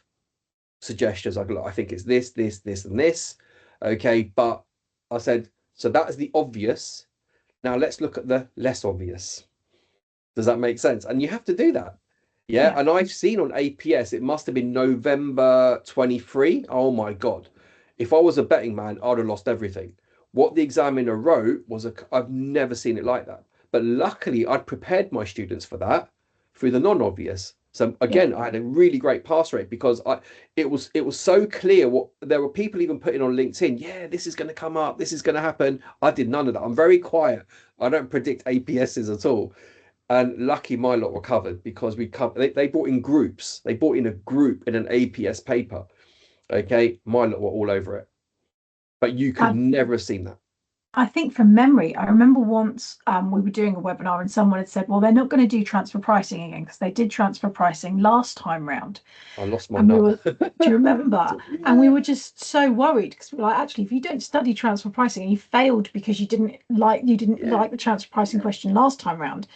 suggestions. I think it's this, this, this, and this. Okay, but I said, so that is the obvious. Now let's look at the less obvious. Does that make sense? And you have to do that. Yeah. And I've seen on APS, it must have been November 23. Oh my God. If I was a betting man, I'd have lost everything. What the examiner wrote I've never seen it like that. But luckily, I'd prepared my students for that through the non-obvious. So again, I had a really great pass rate because it was so clear what there were people even putting on LinkedIn. Yeah, this is going to come up. This is going to happen. I did none of that. I'm very quiet. I don't predict APSs at all. And lucky my lot were covered because they brought in groups. They brought in a group in an APS paper. Okay, my lot were all over it. But you could never have seen that. I think from memory, I remember once we were doing a webinar and someone had said, well, they're not going to do transfer pricing again because they did transfer pricing last time round. I lost my nut. Do you remember? Yeah. And we were just so worried because we were like, actually, if you don't study transfer pricing and you failed because you didn't like the transfer pricing question last time round,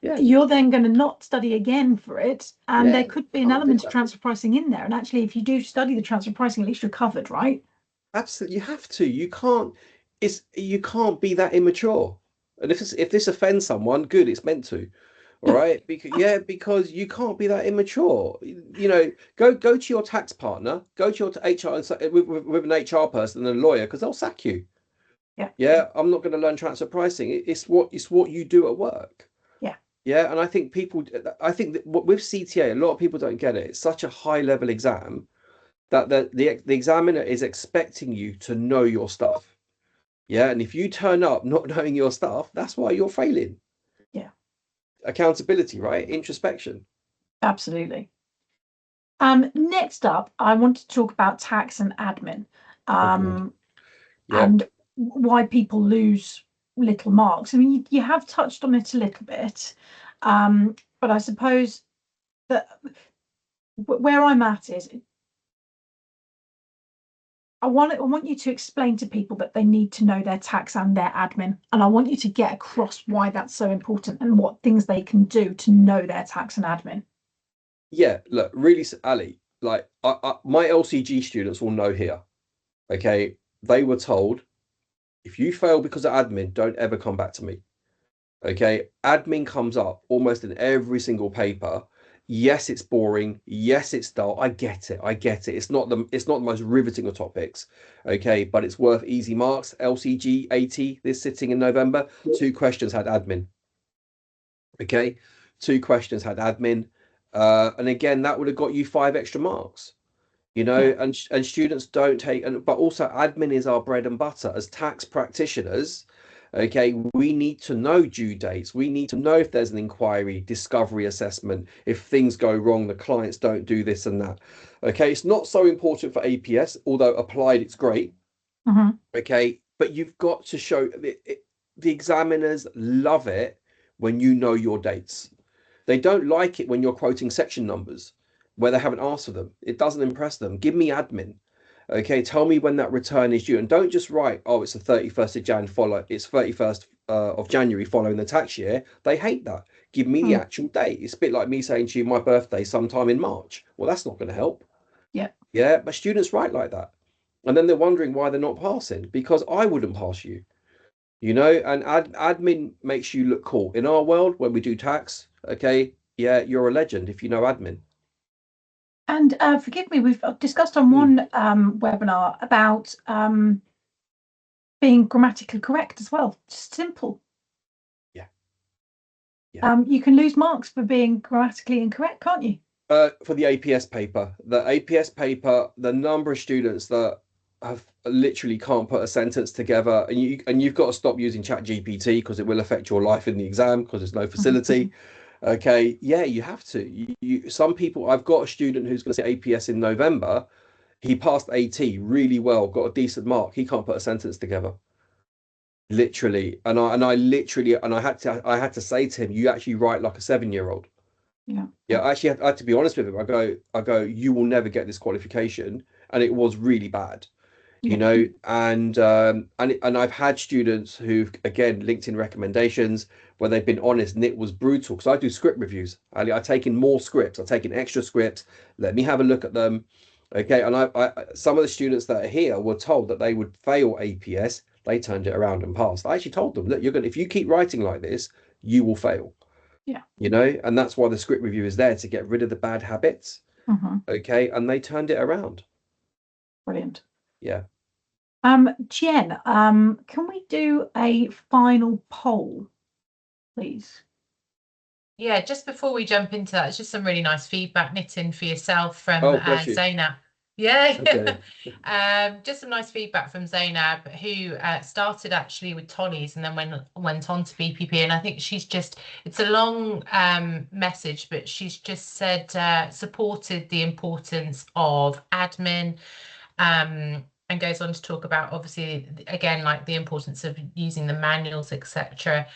you're then going to not study again for it. And there could be an element of transfer pricing in there. And actually, if you do study the transfer pricing, at least you're covered, right? Absolutely, you have to. You can't be that immature. And if this offends someone, good, it's meant to. All right, because you can't be that immature. Go to your tax partner, go to your HR with an HR person and a lawyer because they'll sack you. Yeah, I'm not going to learn transfer pricing. It's what you do at work. Yeah, and I think that with CTA, a lot of people don't get it. It's such a high level exam that the examiner is expecting you to know your stuff. Yeah, and if you turn up not knowing your stuff, that's why you're failing. Yeah. Accountability, right? Introspection. Absolutely. Next up, I want to talk about tax and admin, and why people lose little marks. I mean, you have touched on it a little bit, but I suppose that where I'm at is I want you to explain to people that they need to know their tax and their admin, and I want you to get across why that's so important and what things they can do to know their tax and admin. Yeah, look, really, Ali, like my LCG students will know here. Okay, they were told if you fail because of admin, don't ever come back to me. Okay, admin comes up almost in every single paper. Yes, it's boring. Yes, it's dull. I get it. It's not the most riveting of topics. Okay, but it's worth easy marks. LCG 80, this sitting in November. 2 questions had admin. Okay, 2 questions had admin, and again that would have got you 5 extra marks. Yeah. And students don't take, and but also admin is our bread and butter as tax practitioners. Okay, we need to know due dates. We need to know if there's an inquiry, discovery assessment, if things go wrong, the clients don't do this and that. Okay, it's not so important for APS, although applied it's great. Mhm. Okay, but you've got to show the examiners love it when you know your dates. They don't like it when you're quoting section numbers where they haven't asked for them. It doesn't impress them. Give me admin. Okay, tell me when that return is due, and don't just write, "Oh, it's the 31st of Jan it's 31st of January following the tax year." They hate that. Give me the Mm. actual date. It's a bit like me saying to you, "My birthday sometime in March." Well, that's not going to help. Yeah. Yeah, but students write like that, and then they're wondering why they're not passing because I wouldn't pass you. And admin makes you look cool. In our world, when we do tax, okay, yeah, you're a legend if you know admin. And forgive me, we've discussed on Mm, one webinar about being grammatically correct as well. Just simple. yeah, yeah. You can lose marks for being grammatically incorrect, can't you? For the APS paper, the number of students that have literally can't put a sentence together, and you've got to stop using Chat GPT because it will affect your life in the exam because there's no facility. Okay, yeah, you have to. Some people, I've got a student who's going to say APS in November. He passed AT really well, got a decent mark. He can't put a sentence together. Literally, and I had to say to him, you actually write like a 7-year-old. Yeah. Yeah, actually, I had to be honest with him. I go, you will never get this qualification, and it was really bad, Yeah. and I've had students who've again LinkedIn recommendations where they've been honest, and it was brutal because I do script reviews. I take in more scripts, I take in extra scripts. Let me have a look at them, okay. And some of the students that are here were told that they would fail APS. They turned it around and passed. I actually told them that if you keep writing like this, you will fail. Yeah. And that's why the script review is there to get rid of the bad habits. Mm-hmm. Okay, and they turned it around. Brilliant. Yeah. Jen, can we do a final poll, please? Yeah, just before we jump into that, it's just some really nice feedback, Nitin, for yourself from Oh, bless you. Zainab. Yeah, Okay. just some nice feedback from Zainab, who started actually with Tolly's and then went on to BPP. And I think it's a long message, but she's just said supported the importance of admin, and goes on to talk about obviously again like the importance of using the manuals, etc.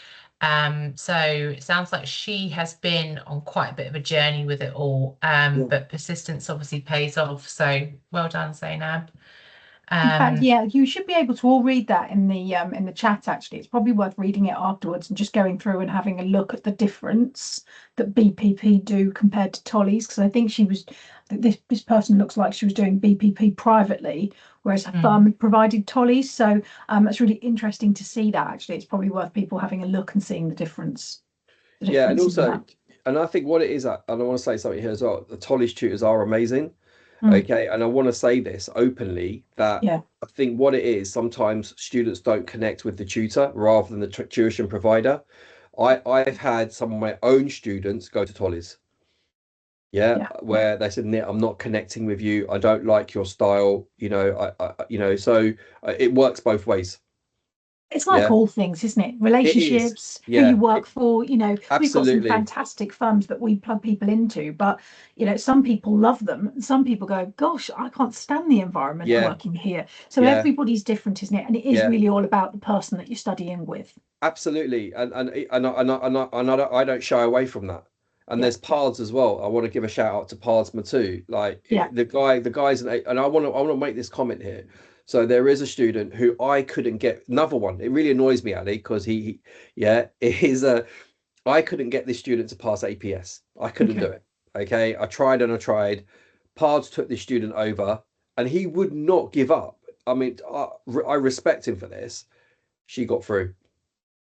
So it sounds like she has been on quite a bit of a journey with it all, Yeah. but persistence obviously pays off. So well done, Zainab. In fact, yeah, you should be able to all read that in the chat. Actually, it's probably worth reading it afterwards and just going through and having a look at the difference that BPP do compared to Tolly's. Because I think this person looks like she was doing BPP privately, whereas her firm had provided Tolly's. So it's really interesting to see that. Actually, it's probably worth people having a look and seeing the difference. Yeah, and In also, that. and I think what it is, and I want to say something here as well. The Tolly's tutors are amazing. Mm, Okay, and I want to say this openly that yeah, I think what it is, sometimes students don't connect with the tutor rather than the tuition provider. I've had some of my own students go to Tolly's. Yeah, yeah. where they said, "Nick, I'm not connecting with you. I don't like your style." So it works both ways. It's like Yeah, all things, isn't it? it is. Relationships, who you Yeah, work for, we've got some absolutely. fantastic firms that we plug people into, but some people love them and some people go, gosh, I can't stand the environment Yeah, working here. So yeah, everybody's different, isn't it? And it is yeah. really all about the person that you're studying with. Absolutely, and I don't shy away from that. And Yeah, there's Pards as well. I want to give a shout out to Pardsma too. Like yeah, the guys, and I want to make this comment here. So there is a student who I couldn't get. Another one. It really annoys me, Ali, because yeah, it is a. I couldn't get this student to pass APS. I couldn't do okay, it. Okay, I tried and I tried. Pards took this student over, and he would not give up. I mean, I respect him for this. She got through.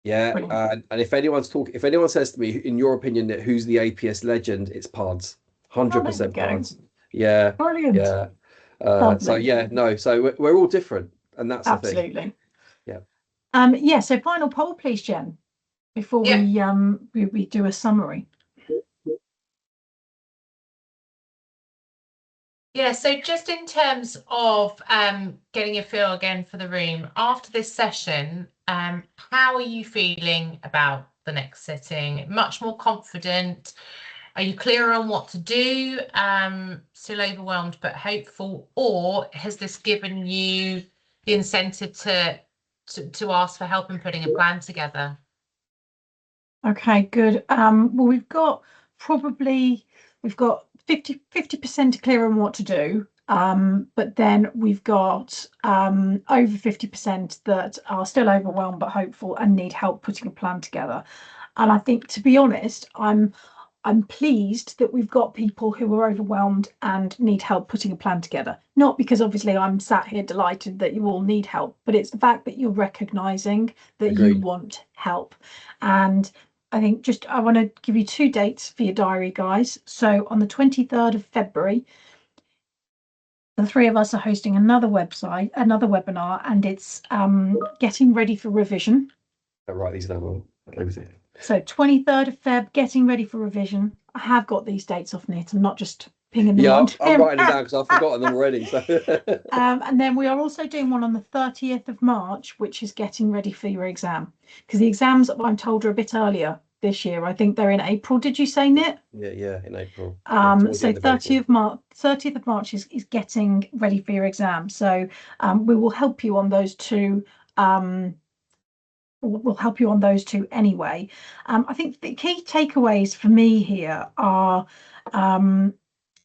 Yeah, brilliant. and if anyone says to me, in your opinion, that who's the APS legend, it's Pards, Oh, there we 100% go. Pards. Yeah, Brilliant. yeah. So Lovely. yeah, no. So we're all different, and that's the thing. Absolutely. Yeah. Yeah, so final poll, please, Jen. before we do a summary? Yeah, so just in terms of getting a feel again for the room, after this session, how are you feeling about the next sitting? Much more confident? Are you clearer on what to do? Still overwhelmed but hopeful? Or has this given you the incentive to ask for help in putting a plan together? Okay, good. Well, we've got 50% clear on what to do. But then we've got over 50% that are still overwhelmed but hopeful and need help putting a plan together. And I think, to be honest, I'm pleased that we've got people who are overwhelmed and need help putting a plan together. Not because obviously I'm sat here delighted that you all need help, but it's the fact that you're recognizing that you Agreed. want help. And I think I want to give you 2 dates for your diary, guys. So on the 23rd of February, the 3 of us are hosting another webinar, and it's getting ready for revision. I'll write these down. So 23rd of Feb, getting ready for revision. I have got these dates off Nit. I'm not just pinging them on. I'm writing it down because I've forgotten them already. So. And then we are also doing one on the 30th of March, which is getting ready for your exam. Because the exams, I'm told, are a bit earlier this year. I think they're in April. Did you say, Nit? Yeah, in April. So 30th of March is getting ready for your exam. So we will help you on those two. We'll help you on those two anyway. I think the key takeaways for me here are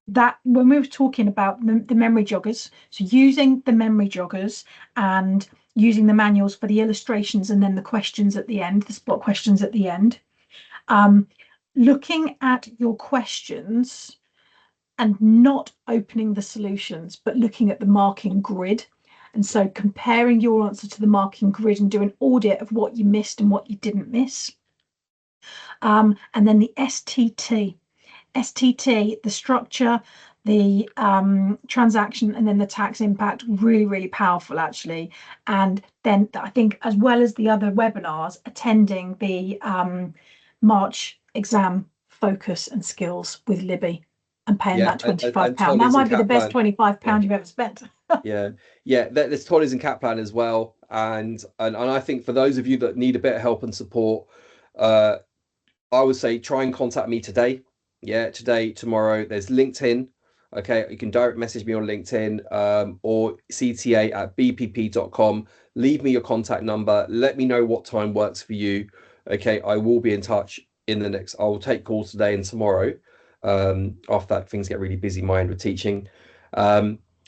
that when we were talking about the memory joggers, so using the memory joggers and using the manuals for the illustrations and then the questions at the end, the spot questions at the end, looking at your questions and not opening the solutions, but looking at the marking grid. And so comparing your answer to the marking grid and do an audit of what you missed and what you didn't miss. And then the STT, the structure, the transaction, and then the tax impact, really, really powerful actually. And then I think, as well as the other webinars, attending the March exam focus and skills with Libby and paying that £25. That might be the best £25 you've ever spent. There's Tollies and Kaplan as well, and I think for those of you that need a bit of help and support, I would say try and contact me today. Today, tomorrow. There's LinkedIn. Okay, you can direct message me on LinkedIn or cta@bpp.com. Leave me your contact number. Let me know what time works for you. Okay, I will be in touch I will take calls today and tomorrow. After that, things get really busy my end with teaching.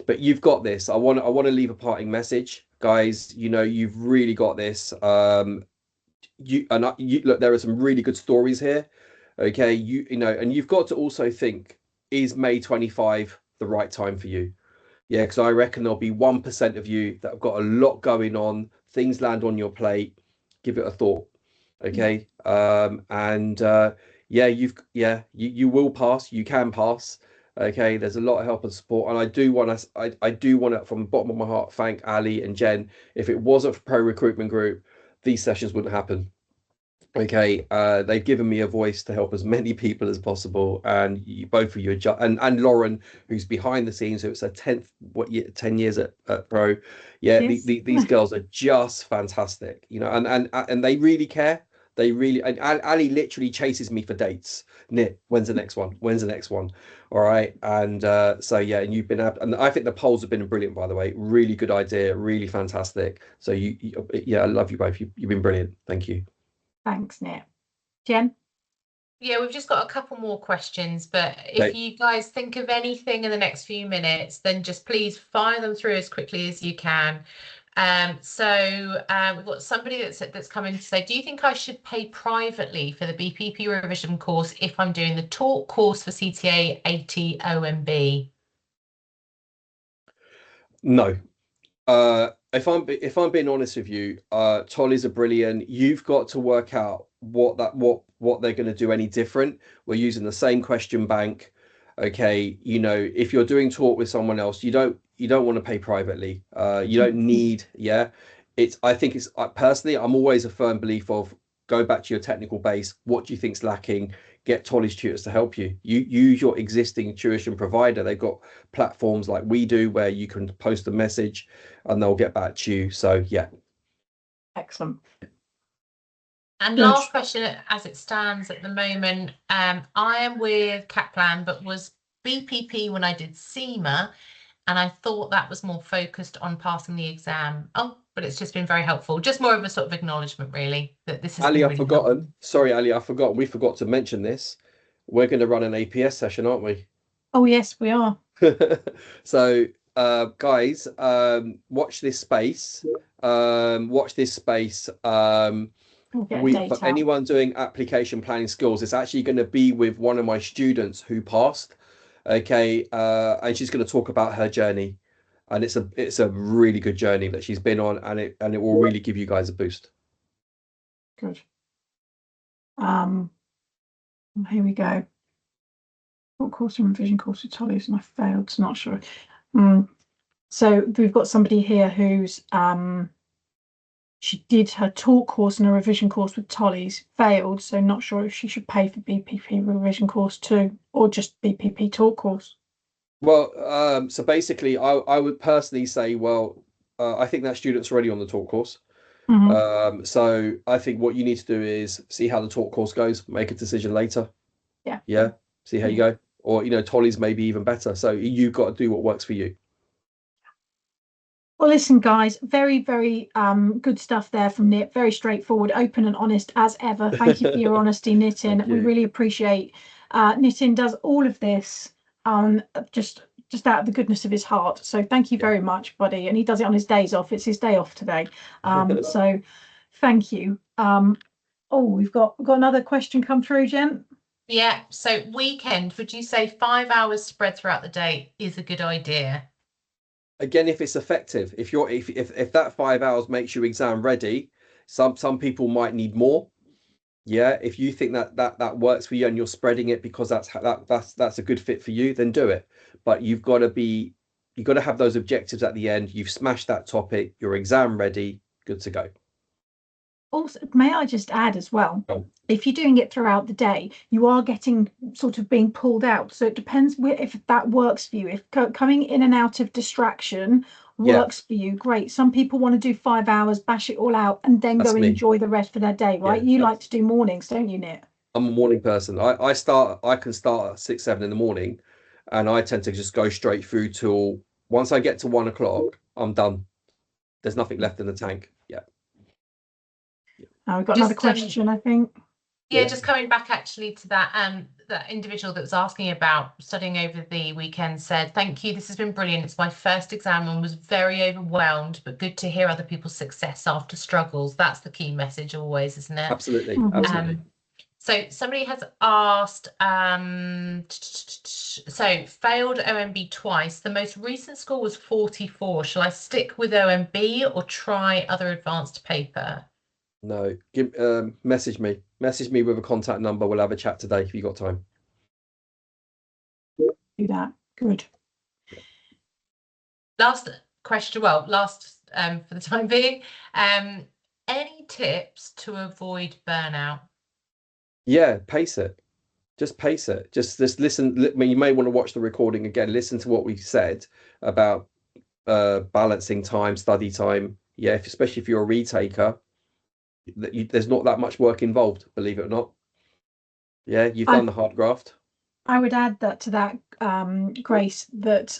But you've got this. I want to leave a parting message, guys. You've really got this. Look, there are some really good stories here. Okay, and you've got to also think, is May 25 the right time for you? Yeah, because I reckon there'll be 1% of you that have got a lot going on. Things land on your plate. Give it a thought. Okay. You will pass. You can pass. Okay, there's a lot of help and support, and I do want to, from the bottom of my heart, thank Ali and Jen. If it wasn't for Pro-Recruitment Group, these sessions wouldn't happen. Okay, they've given me a voice to help as many people as possible, and both of you and Lauren, who's behind the scenes, so it's a 10 years at Pro. These girls are just fantastic, and they really care. They really, and Ali literally chases me for dates. Nick, when's the next one? When's the next one? All right, and and you've been and I think the polls have been brilliant, by the way. Really good idea, really fantastic. So I love you both. You've been brilliant. Thank you. Thanks, Nick. Jen? Yeah, we've just got a couple more questions, but if you guys think of anything in the next few minutes, then just please fire them through as quickly as you can. We've got somebody that's coming to say, do you think I should pay privately for the BPP revision course if I'm doing the talk course for CTA 80 OMB? No. If I'm being honest with you, Tollies are brilliant. You've got to work out what they're going to do any different. We're using the same question bank. Okay, if you're doing talk with someone else, you don't want to pay privately. You don't need. I think personally, I'm always a firm believer of go back to your technical base. What do you think's lacking? Get Tolly's tutors to help you. You use your existing tuition provider. They've got platforms like we do where you can post a message and they'll get back to you. So yeah. Excellent. And last question, as it stands at the moment, I am with Kaplan, but was BPP when I did SEMA, and I thought that was more focused on passing the exam. Oh, but it's just been very helpful. Just more of a sort of acknowledgement, really, that this has Ali, been I've really forgotten. helpful. Sorry, Ali, I've forgotten. We forgot to mention this. We're going to run an APS session, aren't we? Oh, yes, we are. So, guys, watch this space. Watch this space. We'll get a date For out. anyone doing application planning skills, it's actually going to be with one of my students who passed. Okay, and she's going to talk about her journey, and it's a really good journey that she's been on, and it will really give you guys a boost. Good. Here we go. What course and revision course with Tolly's and I failed, so not sure. So we've got somebody here who's she did her talk course and a revision course with Tolly's, failed, so not sure if she should pay for BPP revision course too, or just BPP talk course. Well, so basically, I would personally say, well, I think that student's already on the talk course. So I think what you need to do is see how the talk course goes, make a decision later. Yeah, see how you go. Or, Tolly's maybe even better. So you've got to do what works for you. Well, listen, guys, very, very good stuff there from Nip. Very straightforward, open and honest as ever. Thank you for your honesty, Nitin. We really appreciate Nitin does all of this just out of the goodness of his heart. So thank you very much, buddy. And he does it on his days off. It's his day off today. So thank you. Oh, we've got another question come through, Jen. Yeah. So weekend, would you say 5 hours spread throughout the day is a good idea? Again, if it's effective, if that 5 hours makes you exam ready, some people might need more. Yeah, if you think that works for you and you're spreading it because that's a good fit for you, then do it. But you've got to have those objectives at the end. You've smashed that topic, you're exam ready, good to go. Also, may I just add as well, if you're doing it throughout the day, you are getting sort of being pulled out. So it depends if that works for you. If coming in and out of distraction works for you, great. Some people want to do 5 hours, bash it all out, and then go and enjoy the rest of their day, right? You like to do mornings, don't you, Nick? I'm a morning person. I can start at 6, 7 in the morning, and I tend to just go straight through till once I get to 1 o'clock, I'm done. There's nothing left in the tank. Yeah. We've got another question, I think. Yeah, just coming back actually to that that individual that was asking about studying over the weekend said, thank you, this has been brilliant. It's my first exam and was very overwhelmed, but good to hear other people's success after struggles. That's the key message always, isn't it? Absolutely. Absolutely. So somebody has asked, so failed OMB twice. The most recent score was 44. Shall I stick with OMB or try other advanced paper? No, message me with a contact number. We'll have a chat today if you got time. Do that. Good. Last question, well, last for the time being, any tips to avoid burnout? Yeah, pace it. Just pace it. Just listen. I mean, you may want to watch the recording again. Listen to what we said about balancing time, study time. Yeah, especially if you're a retaker. There's not that much work involved, believe it or not. Yeah, you've done the hard graft. I would add that to that, Grace, that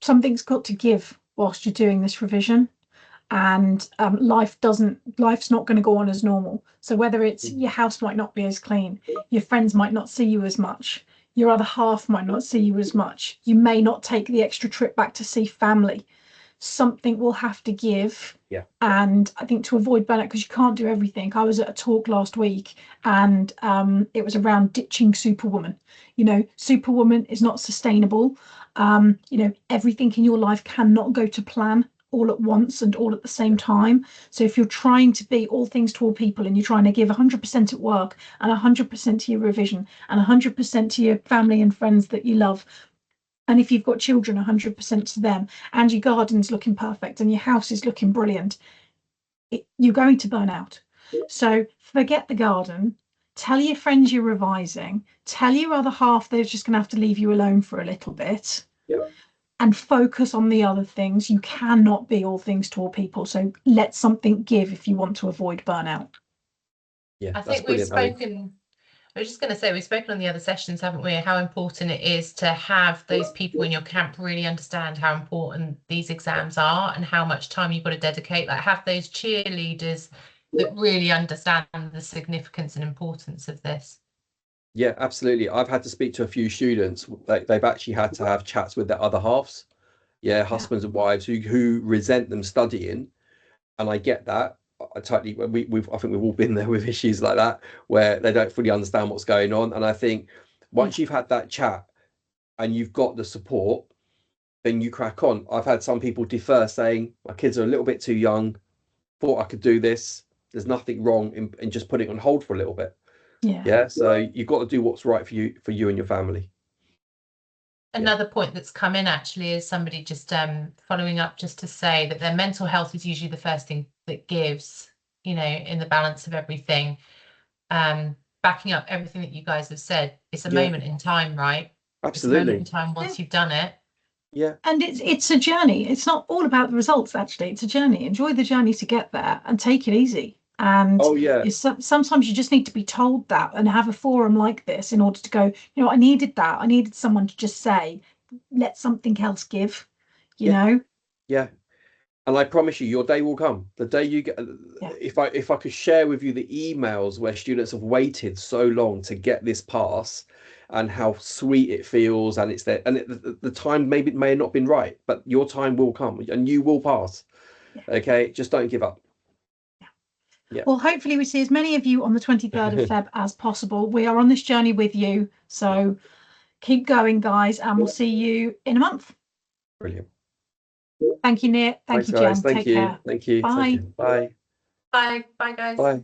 something's got to give whilst you're doing this revision, and life's not going to go on as normal. So whether it's your house might not be as clean, your friends might not see you as much, your other half might not see you as much, you may not take the extra trip back to see family. Something will have to give. And I think to avoid burnout, because you can't do everything. I was at a talk last week and it was around ditching Superwoman. Superwoman is not sustainable. Everything in your life cannot go to plan all at once and all at the same time. So if you're trying to be all things to all people and you're trying to give 100% at work and 100% to your revision and 100% to your family and friends that you love, and if you've got children, 100% to them, and your garden's looking perfect and your house is looking brilliant, you're going to burn out. So forget the garden. Tell your friends you're revising. Tell your other half they're just going to have to leave you alone for a little bit. Yeah. And focus on the other things. You cannot be all things to all people. So let something give if you want to avoid burnout. Yeah, I that's think we've brilliant, Ali. spoken. I was just going to say, we've spoken on the other sessions, haven't we? How important it is to have those people in your camp really understand how important these exams are and how much time you've got to dedicate. Like, have those cheerleaders that really understand the significance and importance of this. Yeah, absolutely. I've had to speak to a few students. They've actually had to have chats with their other halves. Yeah, husbands and wives who resent them studying. And I get that. I totally, I think we've all been there with issues like that where they don't fully understand what's going on. And I think once you've had that chat and you've got the support, then you crack on. I've had some people defer, saying my kids are a little bit too young, thought I could do this. There's nothing wrong in just putting it on hold for a little bit. Yeah. So you've got to do what's right for you and your family. Another point that's come in actually is somebody just following up just to say that their mental health is usually the first thing that gives, you know, in the balance of everything. Backing up everything that you guys have said, it's a moment in time, right? Absolutely. It's a moment in time once you've done it. Yeah. And it's a journey. It's not all about the results, actually. It's a journey. Enjoy the journey to get there and take it easy. And sometimes you just need to be told that and have a forum like this in order to go, you know, I needed that. I needed someone to just say, let something else give, you know? Yeah. And I promise you, your day will come. The day you get, if I could share with you the emails where students have waited so long to get this pass and how sweet it feels, and it's there, and the time may have not been right, but your time will come and you will pass. Okay, just don't give up. Yeah. Well, hopefully we see as many of you on the 23rd of Feb as possible. We are on this journey with you. So keep going, guys, and we'll see you in a month. Brilliant. Thank you, Nir. Thanks, you, Jen. Guys. Take care. Thank you. Bye. Bye. Bye, guys. Bye.